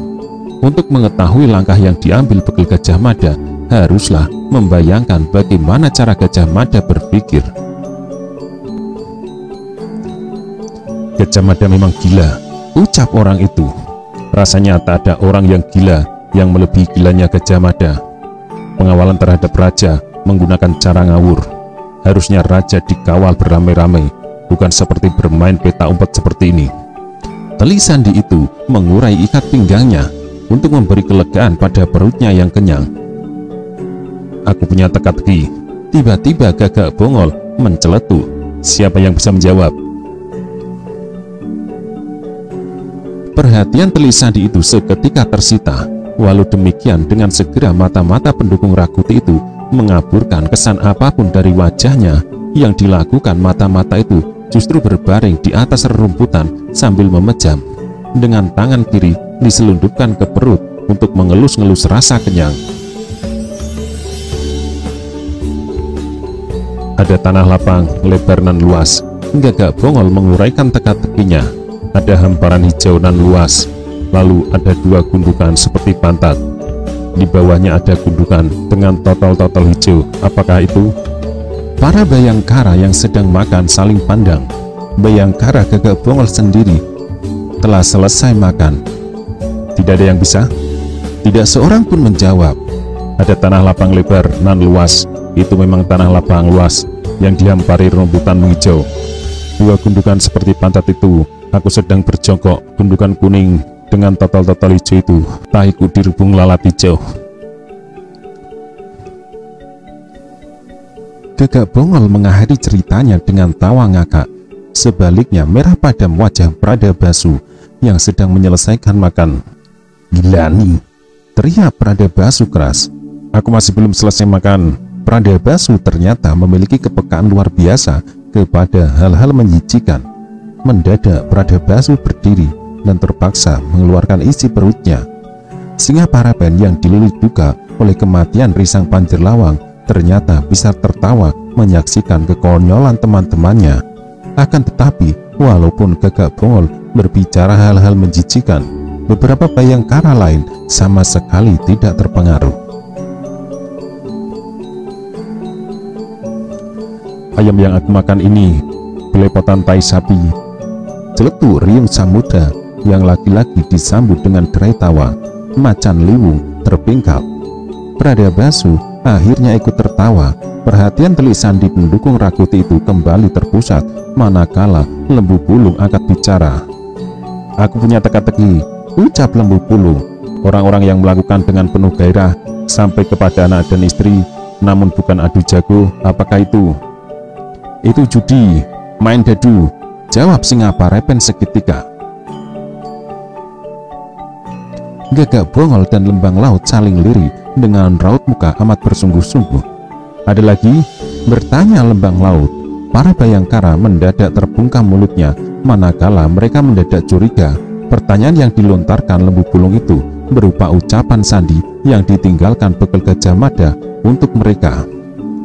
Untuk mengetahui langkah yang diambil Bekel Gajah Mada, haruslah membayangkan bagaimana cara Gajah Mada berpikir. Gajah Mada memang gila, ucap orang itu. Rasanya tak ada orang yang gila yang melebihi gilanya Gajah Mada. Pengawalan terhadap raja menggunakan cara ngawur. Harusnya raja dikawal beramai-ramai, bukan seperti bermain peta umpet seperti ini. Telik Sandi itu mengurai ikat pinggangnya untuk memberi kelegaan pada perutnya yang kenyang. Aku punya teka-teki. Tiba-tiba Gagak Bongol menceletuk. Siapa yang bisa menjawab? Perhatian telik sandi itu seketika tersita. Walau demikian, dengan segera mata-mata pendukung Rakuti itu mengaburkan kesan apapun dari wajahnya. Yang dilakukan mata-mata itu justru berbaring di atas rerumputan sambil memejam. Dengan tangan kiri diselundupkan ke perut untuk mengelus-ngelus rasa kenyang. Ada tanah lapang, lebar nan luas. Gagak Bongol menguraikan teka-tekinya. Ada hamparan hijau nan luas. Lalu ada dua gundukan seperti pantat. Di bawahnya ada gundukan dengan totol-totol hijau. Apakah itu? Para Bayangkara yang sedang makan saling pandang. Bayangkara Gagak Bongol sendiri telah selesai makan. Tidak ada yang bisa? Tidak seorang pun menjawab. Ada tanah lapang lebar nan luas. Itu memang tanah lapang luas yang dihampari rumputan menghijau. Dua gundukan seperti pantat itu. Aku sedang berjongkok. Gundukan kuning dengan totol-totol hijau itu. Tahiku dirubung lalat hijau. Gagak Bongol mengakhiri ceritanya dengan tawa ngakak. Sebaliknya merah padam wajah Pradabasu yang sedang menyelesaikan makan. Gila nih, teriak Pradabasu keras. Aku masih belum selesai makan. Pradabasu ternyata memiliki kepekaan luar biasa kepada hal-hal menjijikan. Mendadak Pradabasu berdiri dan terpaksa mengeluarkan isi perutnya. Singa Parapen yang dililit duka oleh kematian Risang Panjer Lawang ternyata bisa tertawa menyaksikan kekonyolan teman-temannya. Akan tetapi, walaupun Gagak Bongol berbicara hal-hal menjijikan, beberapa Bayangkara lain sama sekali tidak terpengaruh. Ayam yang aku makan ini belepotan tai sapi, celetuk Riung Samudra yang laki-laki disambut dengan derai tawa. Macan Liwung terpingkal. Pradabasu akhirnya ikut tertawa. Perhatian telik sandi pendukung Rakuti itu kembali terpusat manakala Lembu Pulung angkat bicara. Aku punya teka-teki, ucap Lembu Pulung. Orang-orang yang melakukan dengan penuh gairah sampai kepada anak dan istri, namun bukan adu jago, apakah itu? Itu judi, main dadu, jawab Singa Parapen seketika. Gagak Bongol dan Lembang Laut saling lirik dengan raut muka amat bersungguh-sungguh. Ada lagi? Bertanya Lembang Laut. Para Bayangkara mendadak terbungkam mulutnya manakala mereka mendadak curiga pertanyaan yang dilontarkan Lembu Pulung itu berupa ucapan sandi yang ditinggalkan Bekel Gajah Mada untuk mereka.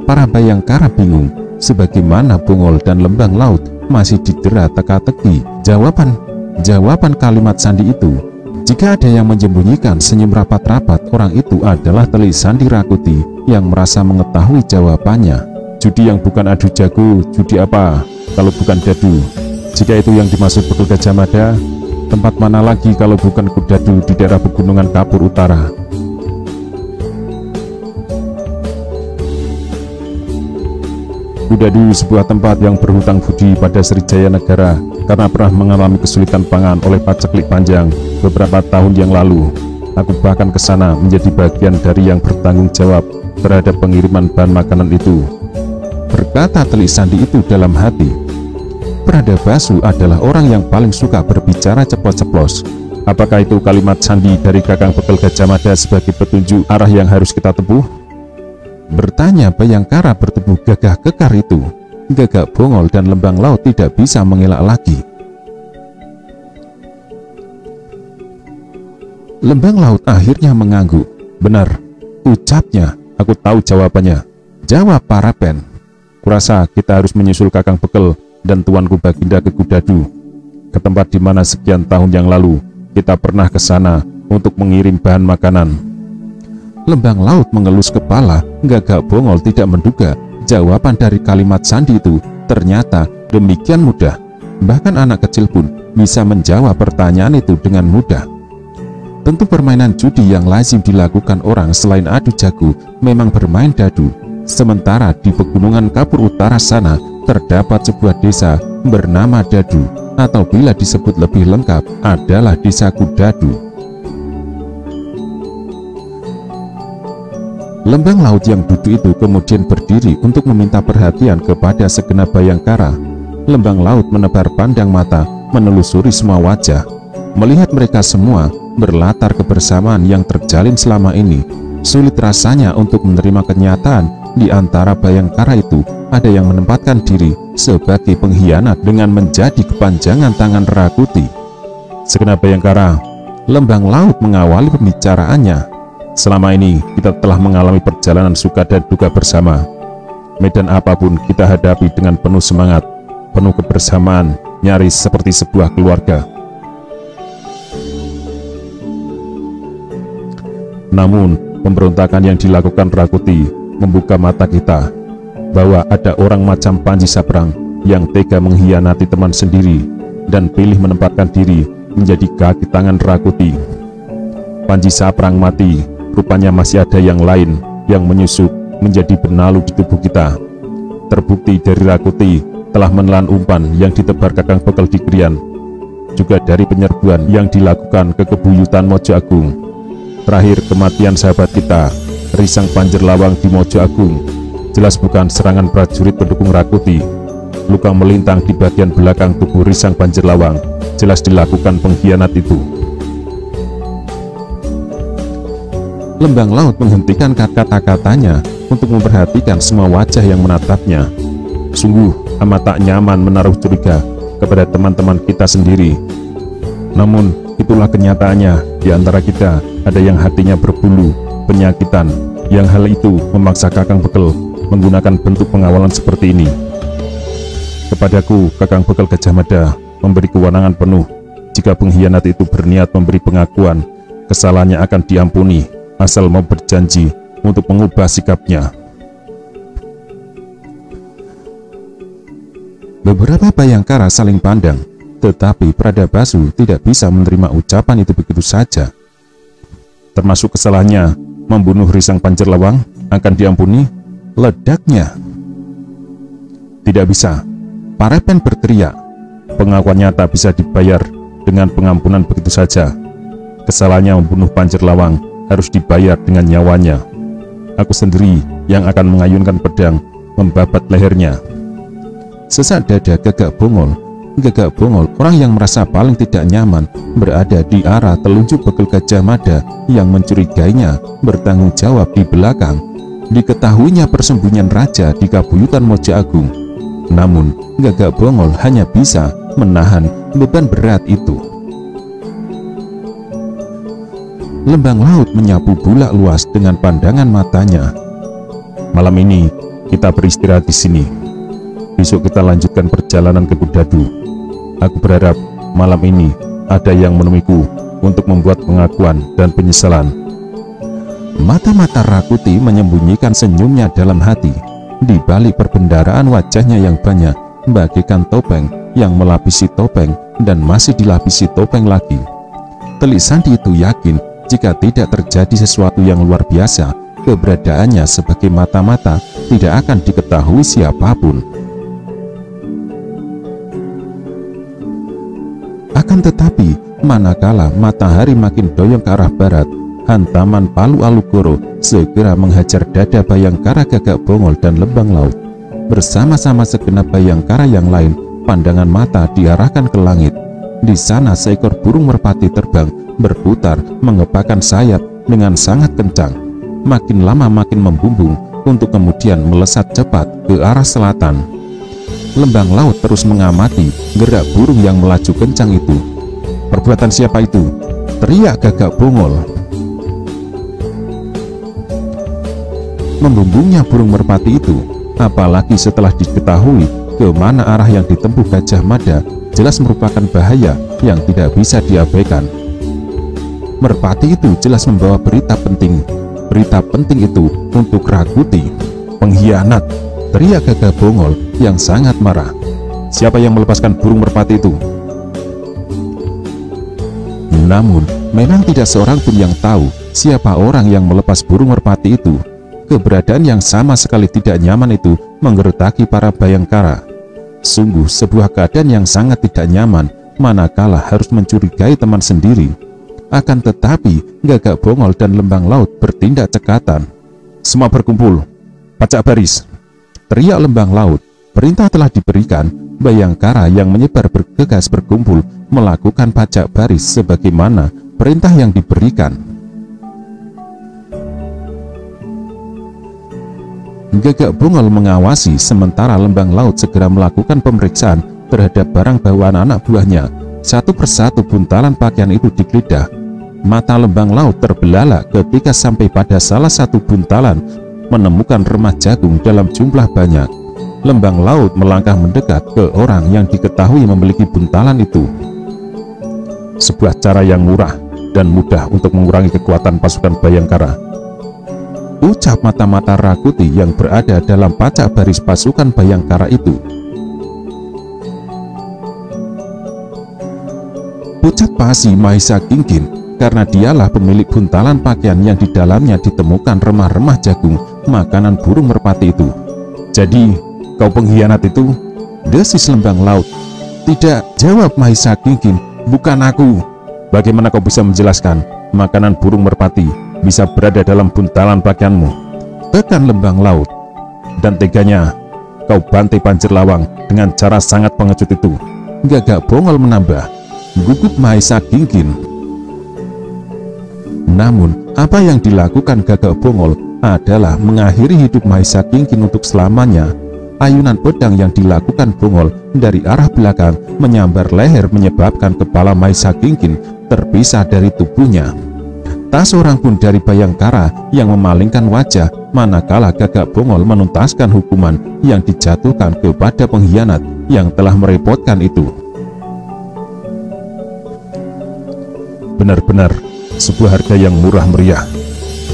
Para Bayangkara bingung sebagaimana Bongol dan Lembang Laut masih didera teka-teki jawaban kalimat sandi itu. Jika ada yang menyembunyikan senyum rapat-rapat, orang itu adalah telik sandi Rakuti yang merasa mengetahui jawabannya. Judi yang bukan adu jago, judi apa kalau bukan dadu? Jika itu yang dimaksud Bekel Gajah Mada, tempat mana lagi kalau bukan kudadu di daerah pegunungan Kapur Utara? Kudadu sebuah tempat yang berhutang budi pada Srijaya Negara karena pernah mengalami kesulitan pangan oleh paceklik panjang beberapa tahun yang lalu. Aku bahkan ke sana menjadi bagian dari yang bertanggung jawab terhadap pengiriman bahan makanan itu, berkata telik sandi itu dalam hati. Pradabasu adalah orang yang paling suka berbicara ceplos-ceplos. Apakah itu kalimat sandi dari Kakang Bekel Gajah Mada sebagai petunjuk arah yang harus kita tempuh? Bertanya Bayangkara bertubuh gagah kekar itu. Gagak Bongol dan Lembang Laut tidak bisa mengelak lagi. Lembang Laut akhirnya mengangguk. Benar, ucapnya. Aku tahu jawabannya, jawab Parapen. Kurasa kita harus menyusul Kakang Bekel dan Tuanku Baginda ke Kudadu, ke tempat di mana sekian tahun yang lalu kita pernah ke sana untuk mengirim bahan makanan. Lembang Laut mengelus kepala. Gagak Bongol tidak menduga jawaban dari kalimat sandi itu ternyata demikian mudah. Bahkan anak kecil pun bisa menjawab pertanyaan itu dengan mudah. Tentu permainan judi yang lazim dilakukan orang selain adu jago memang bermain dadu. Sementara di pegunungan Kapur Utara sana terdapat sebuah desa bernama Dadu, atau bila disebut lebih lengkap adalah Desa Kudadu. Lembang Laut yang duduk itu kemudian berdiri untuk meminta perhatian kepada segenap Bayangkara. Lembang Laut menebar pandang mata menelusuri semua wajah. Melihat mereka semua berlatar kebersamaan yang terjalin selama ini, sulit rasanya untuk menerima kenyataan di antara Bhayangkara itu ada yang menempatkan diri sebagai pengkhianat dengan menjadi kepanjangan tangan Rakuti. Segenap Bhayangkara, Lembang Laut mengawali pembicaraannya. Selama ini kita telah mengalami perjalanan suka dan duka bersama. Medan apapun kita hadapi dengan penuh semangat, penuh kebersamaan, nyaris seperti sebuah keluarga. Namun, pemberontakan yang dilakukan Rakuti membuka mata kita bahwa ada orang macam Panji Sabrang yang tega mengkhianati teman sendiri dan pilih menempatkan diri menjadi kaki tangan Rakuti. Panji Sabrang mati, rupanya masih ada yang lain yang menyusup menjadi benalu di tubuh kita. Terbukti dari Rakuti telah menelan umpan yang ditebar Kakang Bekel di Krian, juga dari penyerbuan yang dilakukan ke Kebuyutan Mojo Agung. Terakhir, kematian sahabat kita Risang Panjerlawang di Mojo Agung jelas bukan serangan prajurit pendukung Rakuti. Luka melintang di bagian belakang tubuh Risang Panjerlawang jelas dilakukan pengkhianat itu. Lembang Laut menghentikan kata-katanya untuk memperhatikan semua wajah yang menatapnya. Sungguh amat tak nyaman menaruh curiga kepada teman-teman kita sendiri. Namun itulah kenyataannya, di antara kita ada yang hatinya berbulu, penyakitan, yang hal itu memaksa Kakang Bekel menggunakan bentuk pengawalan seperti ini. Kepadaku, Kakang Bekel Gajah Mada memberi kewenangan penuh. Jika pengkhianat itu berniat memberi pengakuan, kesalahannya akan diampuni, asal mau berjanji untuk mengubah sikapnya. Beberapa Bhayangkara saling pandang, tetapi Pradabasu tidak bisa menerima ucapan itu begitu saja. Termasuk kesalahannya membunuh Risang Panjerlawang akan diampuni, ledaknya. Tidak bisa. Parepen berteriak, pengakuannya tak bisa dibayar dengan pengampunan begitu saja. Kesalahannya membunuh Panjerlawang harus dibayar dengan nyawanya. Aku sendiri yang akan mengayunkan pedang membabat lehernya. Sesak dada Gagak Bongol. Gagak Bongol, orang yang merasa paling tidak nyaman berada di arah telunjuk Bekel Gajah Mada yang mencurigainya bertanggung jawab di belakang. Diketahuinya persembunyian raja di Kabuyutan Mojo Agung. Namun Gagak Bongol hanya bisa menahan beban berat itu. Lembang Laut menyapu bulak luas dengan pandangan matanya. Malam ini kita beristirahat di sini. Besok kita lanjutkan perjalanan ke Kudadu. Aku berharap malam ini ada yang menemuiku untuk membuat pengakuan dan penyesalan. Mata-mata Rakuti menyembunyikan senyumnya dalam hati. Di balik perbendaraan wajahnya yang banyak, bagaikan topeng yang melapisi topeng dan masih dilapisi topeng lagi. Telik Sandi itu yakin jika tidak terjadi sesuatu yang luar biasa, keberadaannya sebagai mata-mata tidak akan diketahui siapapun. Akan tetapi, manakala matahari makin doyong ke arah barat, hantaman Palu Alugoro segera menghajar dada Bhayangkara Gagak Bongol dan Lembang Laut. Bersama-sama segenap Bhayangkara yang lain, pandangan mata diarahkan ke langit. Di sana seekor burung merpati terbang, berputar, mengepakkan sayap dengan sangat kencang. Makin lama makin membumbung, untuk kemudian melesat cepat ke arah selatan. Lembang Laut terus mengamati gerak burung yang melaju kencang itu. Perbuatan siapa itu? Teriak Gagak Bongol. Membumbungnya burung merpati itu, apalagi setelah diketahui kemana arah yang ditempuh Gajah Mada, jelas merupakan bahaya yang tidak bisa diabaikan. Merpati itu jelas membawa berita penting. Berita penting itu untuk Rakuti. Pengkhianat, teriak Gagak Bongol yang sangat marah. Siapa yang melepaskan burung merpati itu? Namun, memang tidak seorang pun yang tahu siapa orang yang melepas burung merpati itu. Keberadaan yang sama sekali tidak nyaman itu menggertaki para Bhayangkara. Sungguh sebuah keadaan yang sangat tidak nyaman, manakala harus mencurigai teman sendiri. Akan tetapi, Gagak Bongol dan Lembang Laut bertindak cekatan. Semua berkumpul, pacak baris, teriak Lembang Laut. Perintah telah diberikan. Bhayangkara yang menyebar bergegas berkumpul melakukan pacak baris sebagaimana perintah yang diberikan. Gagak Bongol mengawasi sementara Lembang Laut segera melakukan pemeriksaan terhadap barang bawaan anak buahnya. Satu persatu buntalan pakaian itu digeledah. Mata Lembang Laut terbelalak ketika sampai pada salah satu buntalan menemukan remah jagung dalam jumlah banyak. Lembang Laut melangkah mendekat ke orang yang diketahui memiliki buntalan itu. Sebuah cara yang murah dan mudah untuk mengurangi kekuatan pasukan Bhayangkara, ucap mata-mata Rakuti yang berada dalam pacak baris pasukan Bhayangkara itu. Pucat Pasi Mahisa Kingkin, karena dialah pemilik buntalan pakaian yang di dalamnya ditemukan remah-remah jagung, makanan burung merpati itu. Jadi, kau pengkhianat itu? Desis Lembang Laut. Tidak, jawab Mahisa Kingkin, bukan aku. Bagaimana kau bisa menjelaskan makanan burung merpati bisa berada dalam buntalan pakaianmu? Tekan Lembang Laut. Dan teganya, kau bantai Banjir Lawang dengan cara sangat pengecut itu. Gagak Bongol menambah, gugup Mahisa Kingkin. Namun, apa yang dilakukan Gagak Bongol adalah mengakhiri hidup Mahisa Kingkin untuk selamanya. Ayunan pedang yang dilakukan Bongol dari arah belakang menyambar leher menyebabkan kepala Mahisa Kingkin terpisah dari tubuhnya. Tak seorang pun dari Bhayangkara yang memalingkan wajah manakala Gagak Bongol menuntaskan hukuman yang dijatuhkan kepada pengkhianat yang telah merepotkan itu. Benar-benar sebuah harga yang murah meriah.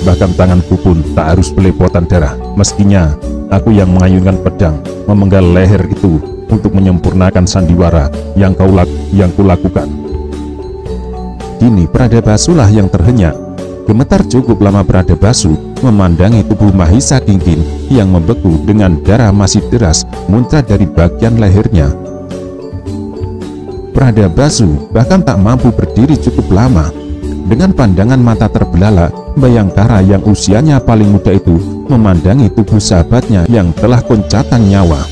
Bahkan tanganku pun tak harus belepotan darah, meskinya aku yang mengayunkan pedang memenggal leher itu untuk menyempurnakan sandiwara yang kulakukan. Kini Pradabasu-lah yang terhenyak. Gemetar cukup lama Pradabasu memandangi tubuh Mahisa Kingkin yang membeku dengan darah masih deras muncrat dari bagian lehernya. Pradabasu bahkan tak mampu berdiri cukup lama. Dengan pandangan mata terbelalak, Bhayangkara yang usianya paling muda itu memandangi tubuh sahabatnya yang telah koncatan nyawa.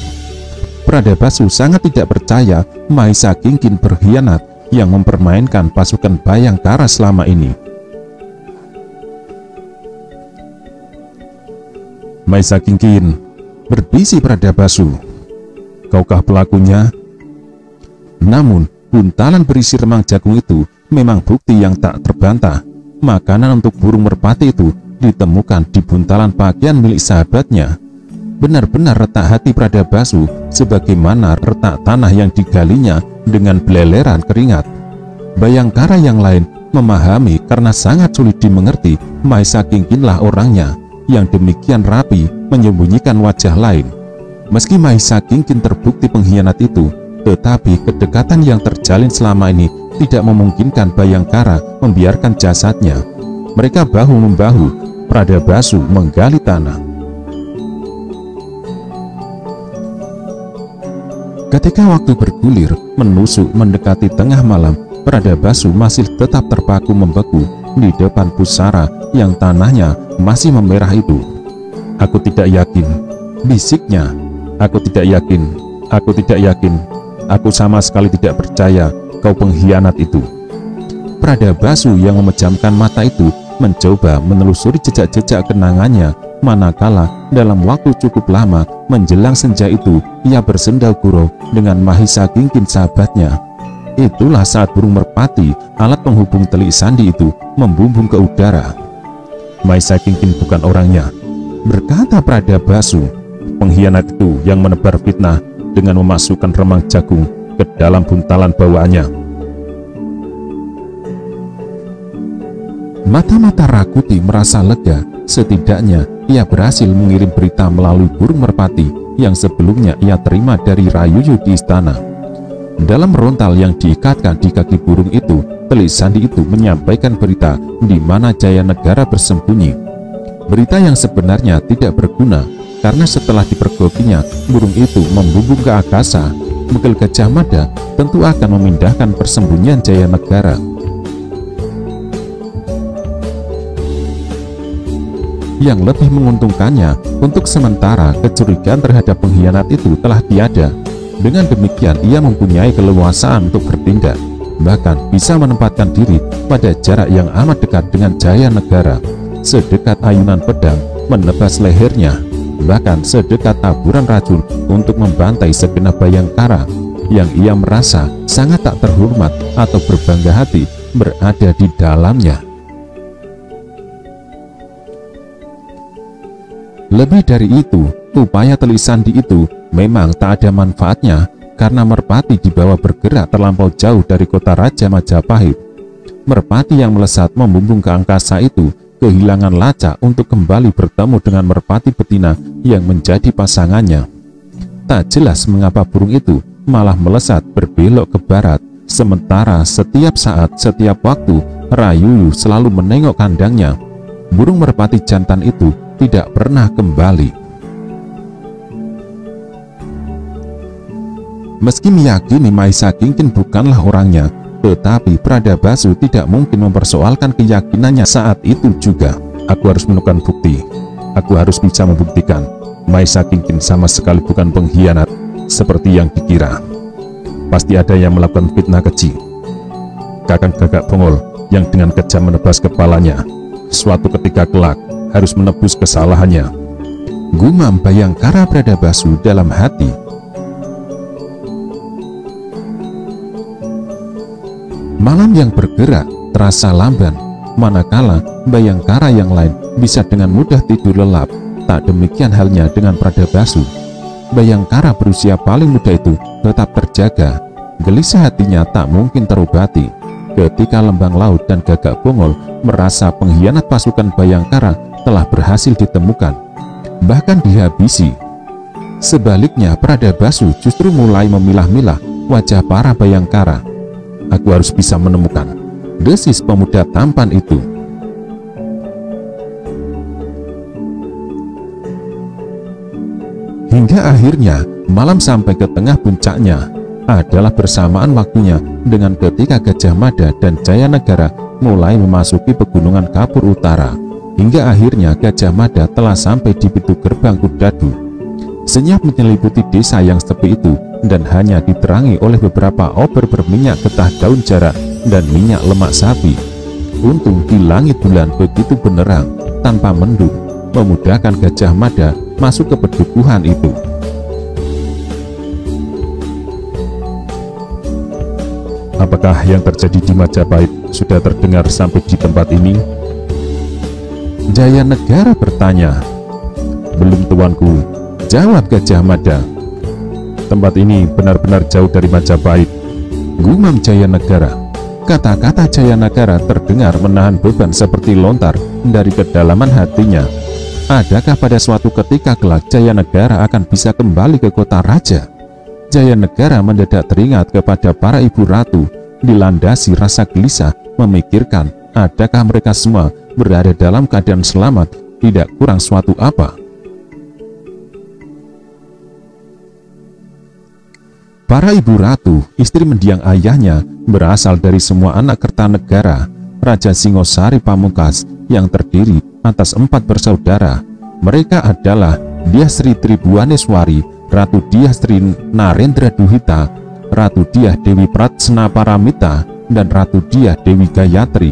Pradabasu sangat tidak percaya Mahisa Kingkin berkhianat yang mempermainkan pasukan Bhayangkara selama ini. Mahisa Kingkin, berbisi Pradabasu, kaukah pelakunya? Namun, buntalan berisi remang jagung itu memang bukti yang tak terbantah. Makanan untuk burung merpati itu ditemukan di buntalan pakaian milik sahabatnya. Benar-benar retak hati Pradabasu sebagaimana retak tanah yang digalinya dengan beleleran keringat. Bhayangkara yang lain memahami karena sangat sulit dimengerti Mahisa Kingkinlah orangnya yang demikian rapi menyembunyikan wajah lain. Meski Mahisa Kingkin terbukti pengkhianat itu, tetapi kedekatan yang terjalin selama ini tidak memungkinkan Bhayangkara membiarkan jasadnya. Mereka bahu-membahu, Pradabasu menggali tanah. Ketika waktu bergulir menusuk mendekati tengah malam, Pradabasu masih tetap terpaku membeku di depan pusara yang tanahnya masih memerah itu. Aku tidak yakin, bisiknya. Aku tidak yakin, aku tidak yakin. Aku sama sekali tidak percaya kau pengkhianat itu. Pradabasu yang memejamkan mata itu mencoba menelusuri jejak-jejak kenangannya, manakala dalam waktu cukup lama menjelang senja itu ia bersendau gurau dengan Mahisa Kingkin sahabatnya. Itulah saat burung merpati, alat penghubung telik sandi itu, membumbung ke udara. Mahisa Kingkin bukan orangnya, berkata Pradabasu. Pengkhianat itu yang menebar fitnah dengan memasukkan remang jagung ke dalam buntalan bawaannya. Mata-mata Rakuti merasa lega. Setidaknya ia berhasil mengirim berita melalui burung merpati yang sebelumnya ia terima dari Rayuyu di istana. Dalam rontal yang diikatkan di kaki burung itu, telik sandi itu menyampaikan berita di mana Jayanegara bersembunyi. Berita yang sebenarnya tidak berguna, karena setelah dipergokinya, burung itu membumbung ke angkasa. Megel Gajah Mada tentu akan memindahkan persembunyian Jayanegara. Yang lebih menguntungkannya, untuk sementara kecurigaan terhadap pengkhianat itu telah tiada. Dengan demikian ia mempunyai keleluasaan untuk bertindak. bahkan bisa menempatkan diri pada jarak yang amat dekat dengan Jayanegara, sedekat ayunan pedang menebas lehernya, bahkan sedekat taburan racun untuk membantai segenap Bayangkara yang ia merasa sangat tak terhormat atau berbangga hati berada di dalamnya. Lebih dari itu, upaya Telik Sandi itu memang tak ada manfaatnya karena Merpati dibawa bergerak terlampau jauh dari kota Raja Majapahit. Merpati yang melesat membumbung ke angkasa itu kehilangan lacak untuk kembali bertemu dengan merpati betina yang menjadi pasangannya. Tak jelas mengapa burung itu malah melesat berbelok ke barat, sementara setiap saat, setiap waktu Rayuyu selalu menengok kandangnya. Burung merpati jantan itu tidak pernah kembali. Meski meyakini Maisa Kingkin bukanlah orangnya, tetapi Pradabasu tidak mungkin mempersoalkan keyakinannya saat itu juga. Aku harus menemukan bukti. Aku harus bisa membuktikan Maisa Kingkin sama sekali bukan pengkhianat seperti yang dikira. Pasti ada yang melakukan fitnah keji. Kakang Gagak Bongol yang dengan kejam menebas kepalanya suatu ketika kelak harus menebus kesalahannya, gumam Bayangkara Pradabasu dalam hati. Malam yang bergerak terasa lamban, manakala Bayangkara yang lain bisa dengan mudah tidur lelap. Tak demikian halnya dengan Pradabasu. Bayangkara berusia paling muda itu tetap terjaga. Gelisah hatinya tak mungkin terobati ketika Lembang Laut dan Gagak Bongol merasa pengkhianat pasukan Bayangkara telah berhasil ditemukan, bahkan dihabisi. Sebaliknya Pradabasu justru mulai memilah-milah wajah para Bayangkara. Aku harus bisa menemukan, desis pemuda tampan itu. Hingga akhirnya malam sampai ke tengah puncaknya adalah bersamaan waktunya dengan ketika Gajah Mada dan Jayanegara mulai memasuki pegunungan Kapur Utara. Hingga akhirnya Gajah Mada telah sampai di pintu gerbang Kudadu. Senyap menyeliputi desa yang sepi itu dan hanya diterangi oleh beberapa obor berminyak getah daun jarak dan minyak lemak sapi. Untung di langit bulan begitu benerang tanpa mendung, memudahkan Gajah Mada masuk ke pedukuhan itu. Apakah yang terjadi di Majapahit sudah terdengar sampai di tempat ini? Jayanegara bertanya. Belum, tuanku, jawab Gajah Mada. Tempat ini benar-benar jauh dari Majapahit, gumam Jayanegara. Kata-kata Jayanegara terdengar menahan beban seperti lontar dari kedalaman hatinya. Adakah pada suatu ketika kelak Jayanegara akan bisa kembali ke kota raja? Jayanegara mendadak teringat kepada para ibu ratu, dilandasi rasa gelisah memikirkan adakah mereka semua berada dalam keadaan selamat, tidak kurang suatu apa. Para ibu ratu, istri mendiang ayahnya, berasal dari semua anak Kertanegara, Raja Singosari Pamungkas yang terdiri atas 4 bersaudara. Mereka adalah Dyah Sri Tribuaneswari, Ratu Dyah Sri Narendra Duhita, Ratu Dyah Dewi Pratsna Paramita, dan Ratu Dyah Dewi Gayatri.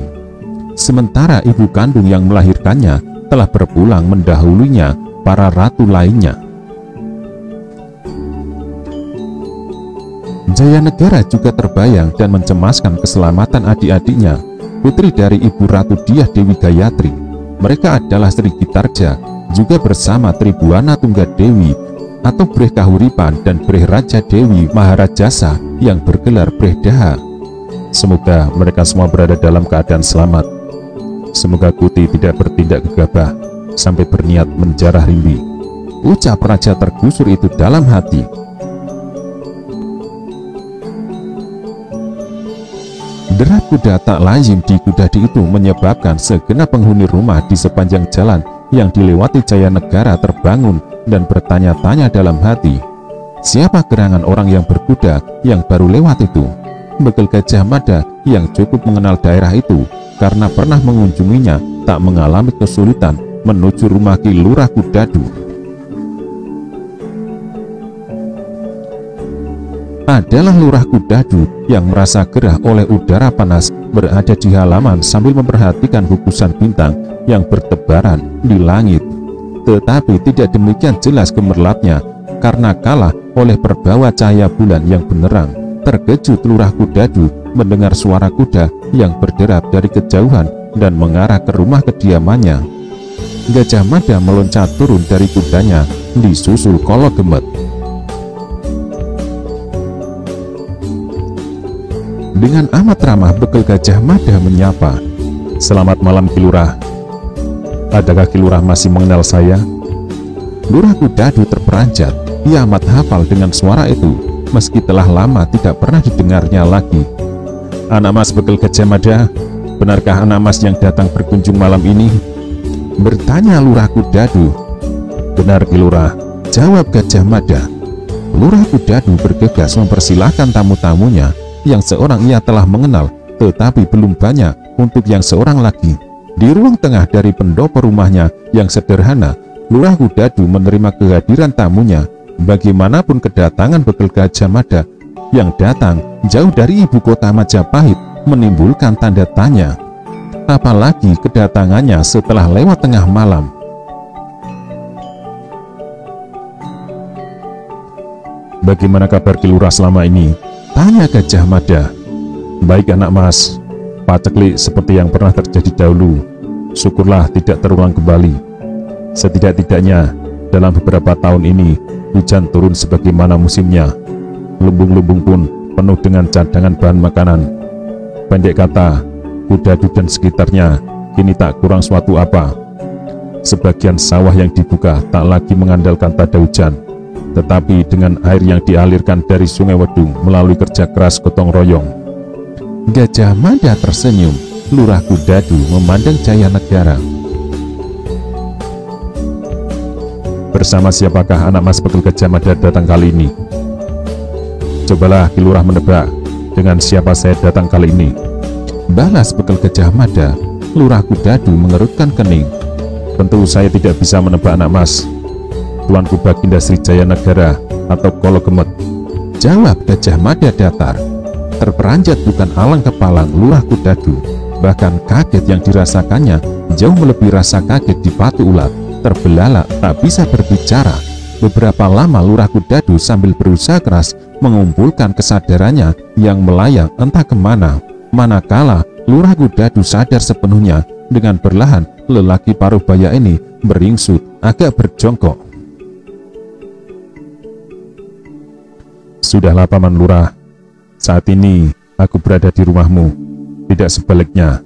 Sementara ibu kandung yang melahirkannya telah berpulang mendahulunya para ratu lainnya. Jayanegara juga terbayang dan mencemaskan keselamatan adik-adiknya, putri dari ibu Ratu Dyah Dewi Gayatri. Mereka adalah Sri Gitarja, juga bersama Tribuana Tunggadewi atau Breh Kahuripan dan Breh Raja Dewi Maharajasa yang bergelar Breh Daha. Semoga mereka semua berada dalam keadaan selamat. Semoga Kuti tidak bertindak gegabah sampai berniat menjarah Rimbi, ucap raja tergusur itu dalam hati. Derap kuda tak lazim di Kudadi itu menyebabkan segenap penghuni rumah di sepanjang jalan yang dilewati Jayanegara terbangun dan bertanya-tanya dalam hati, siapa gerangan orang yang berkuda yang baru lewat itu? Bekal Gajah Mada yang cukup mengenal daerah itu karena pernah mengunjunginya tak mengalami kesulitan menuju rumah Ki Lurah Kudadu. adalah Lurah Kudadu yang merasa gerah oleh udara panas berada di halaman sambil memperhatikan gugusan bintang yang bertebaran di langit. Tetapi tidak demikian jelas gemerlapnya karena kalah oleh perbawa cahaya bulan yang benderang. Terkejut Lurah Kudadu mendengar suara kuda yang berderap dari kejauhan dan mengarah ke rumah kediamannya. Gajah Mada meloncat turun dari kudanya disusul Kolo Gemet. Dengan amat ramah Bekel Gajah Mada menyapa, "Selamat malam Ki Lurah. Adakah Ki Lurah masih mengenal saya?" Lurah Kudadu terperanjat. Ia amat hafal dengan suara itu, meski telah lama tidak pernah didengarnya lagi. "Anak Mas Bekel Gajah Mada, benarkah anak Mas yang datang berkunjung malam ini?" bertanya Lurah Kudadu. "Benar Ki Lurah," jawab Gajah Mada. Lurah Kudadu bergegas mempersilahkan tamu-tamunya yang seorang ia telah mengenal, tetapi belum banyak untuk yang seorang lagi. Di ruang tengah dari pendopo rumahnya yang sederhana, Lurah Kudadu menerima kehadiran tamunya. Bagaimanapun kedatangan Bekel Gajah Mada yang datang jauh dari ibu kota Majapahit menimbulkan tanda tanya. Apalagi kedatangannya setelah lewat tengah malam. "Bagaimana kabar Ki Lurah selama ini?" tanya Gajah Mada. "Baik anak Mas, paceklik seperti yang pernah terjadi dahulu. Syukurlah tidak terulang kembali. Setidak-tidaknya dalam beberapa tahun ini hujan turun sebagaimana musimnya. Lumbung-lumbung pun penuh dengan cadangan bahan makanan. Pendek kata, Kudadu dan sekitarnya kini tak kurang suatu apa. Sebagian sawah yang dibuka tak lagi mengandalkan pada hujan, tetapi dengan air yang dialirkan dari Sungai Wedung melalui kerja keras gotong royong." Gajah Mada tersenyum. Lurah Kudadu memandang Jaya Negara. "Bersama siapakah anak Mas Bekel Gajah Mada datang kali ini?" "Cobalah Ki Lurah menebak dengan siapa saya datang kali ini," balas Bekel Gajah Mada. Lurah Kudadu mengerutkan kening. "Tentu saya tidak bisa menebak anak Mas. Tuanku Baginda Sri Jaya Negara atau Kolo Gemet," jawab Gajah Mada datar. Terperanjat bukan alang kepalang Lurah Kudadu. Bahkan kaget yang dirasakannya jauh melebihi rasa kaget di batu ulat. Terbelalak tak bisa berbicara. Beberapa lama Lurah Kudadu sambil berusaha keras mengumpulkan kesadarannya yang melayang entah kemana. Manakala Lurah Kudadu sadar sepenuhnya, dengan perlahan lelaki paruh baya ini beringsut agak berjongkok. "Sudahlah Paman Lurah, saat ini aku berada di rumahmu. Tidak sebaliknya.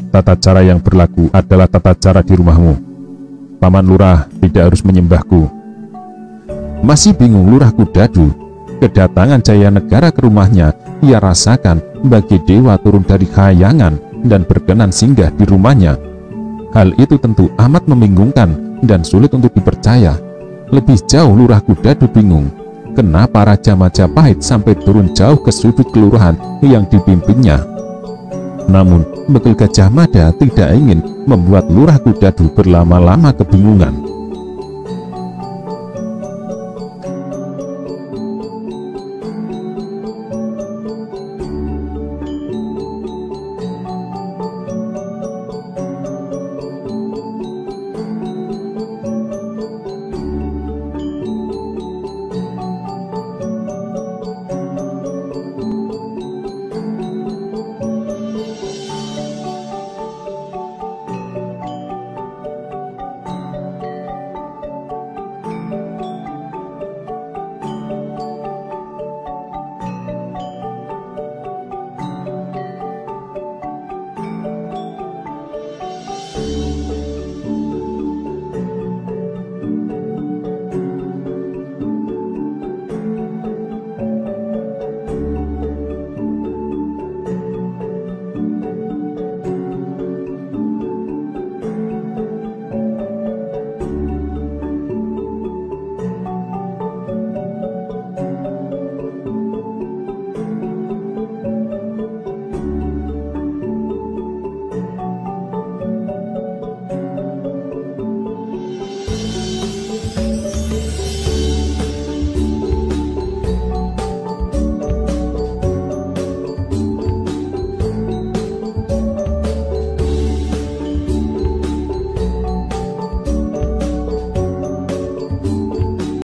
Tata cara yang berlaku adalah tata cara di rumahmu. Paman Lurah tidak harus menyembahku." Masih bingung Lurah Kudadu. Kedatangan Jaya Negara ke rumahnya ia rasakan bagi dewa turun dari khayangan dan berkenan singgah di rumahnya. Hal itu tentu amat membingungkan dan sulit untuk dipercaya. Lebih jauh Lurah Kudadu bingung kenapa Raja Majapahit sampai turun jauh ke sudut kelurahan yang dipimpinnya. Namun Bekel Gajah Mada tidak ingin membuat Lurah Kudadu berlama-lama kebingungan.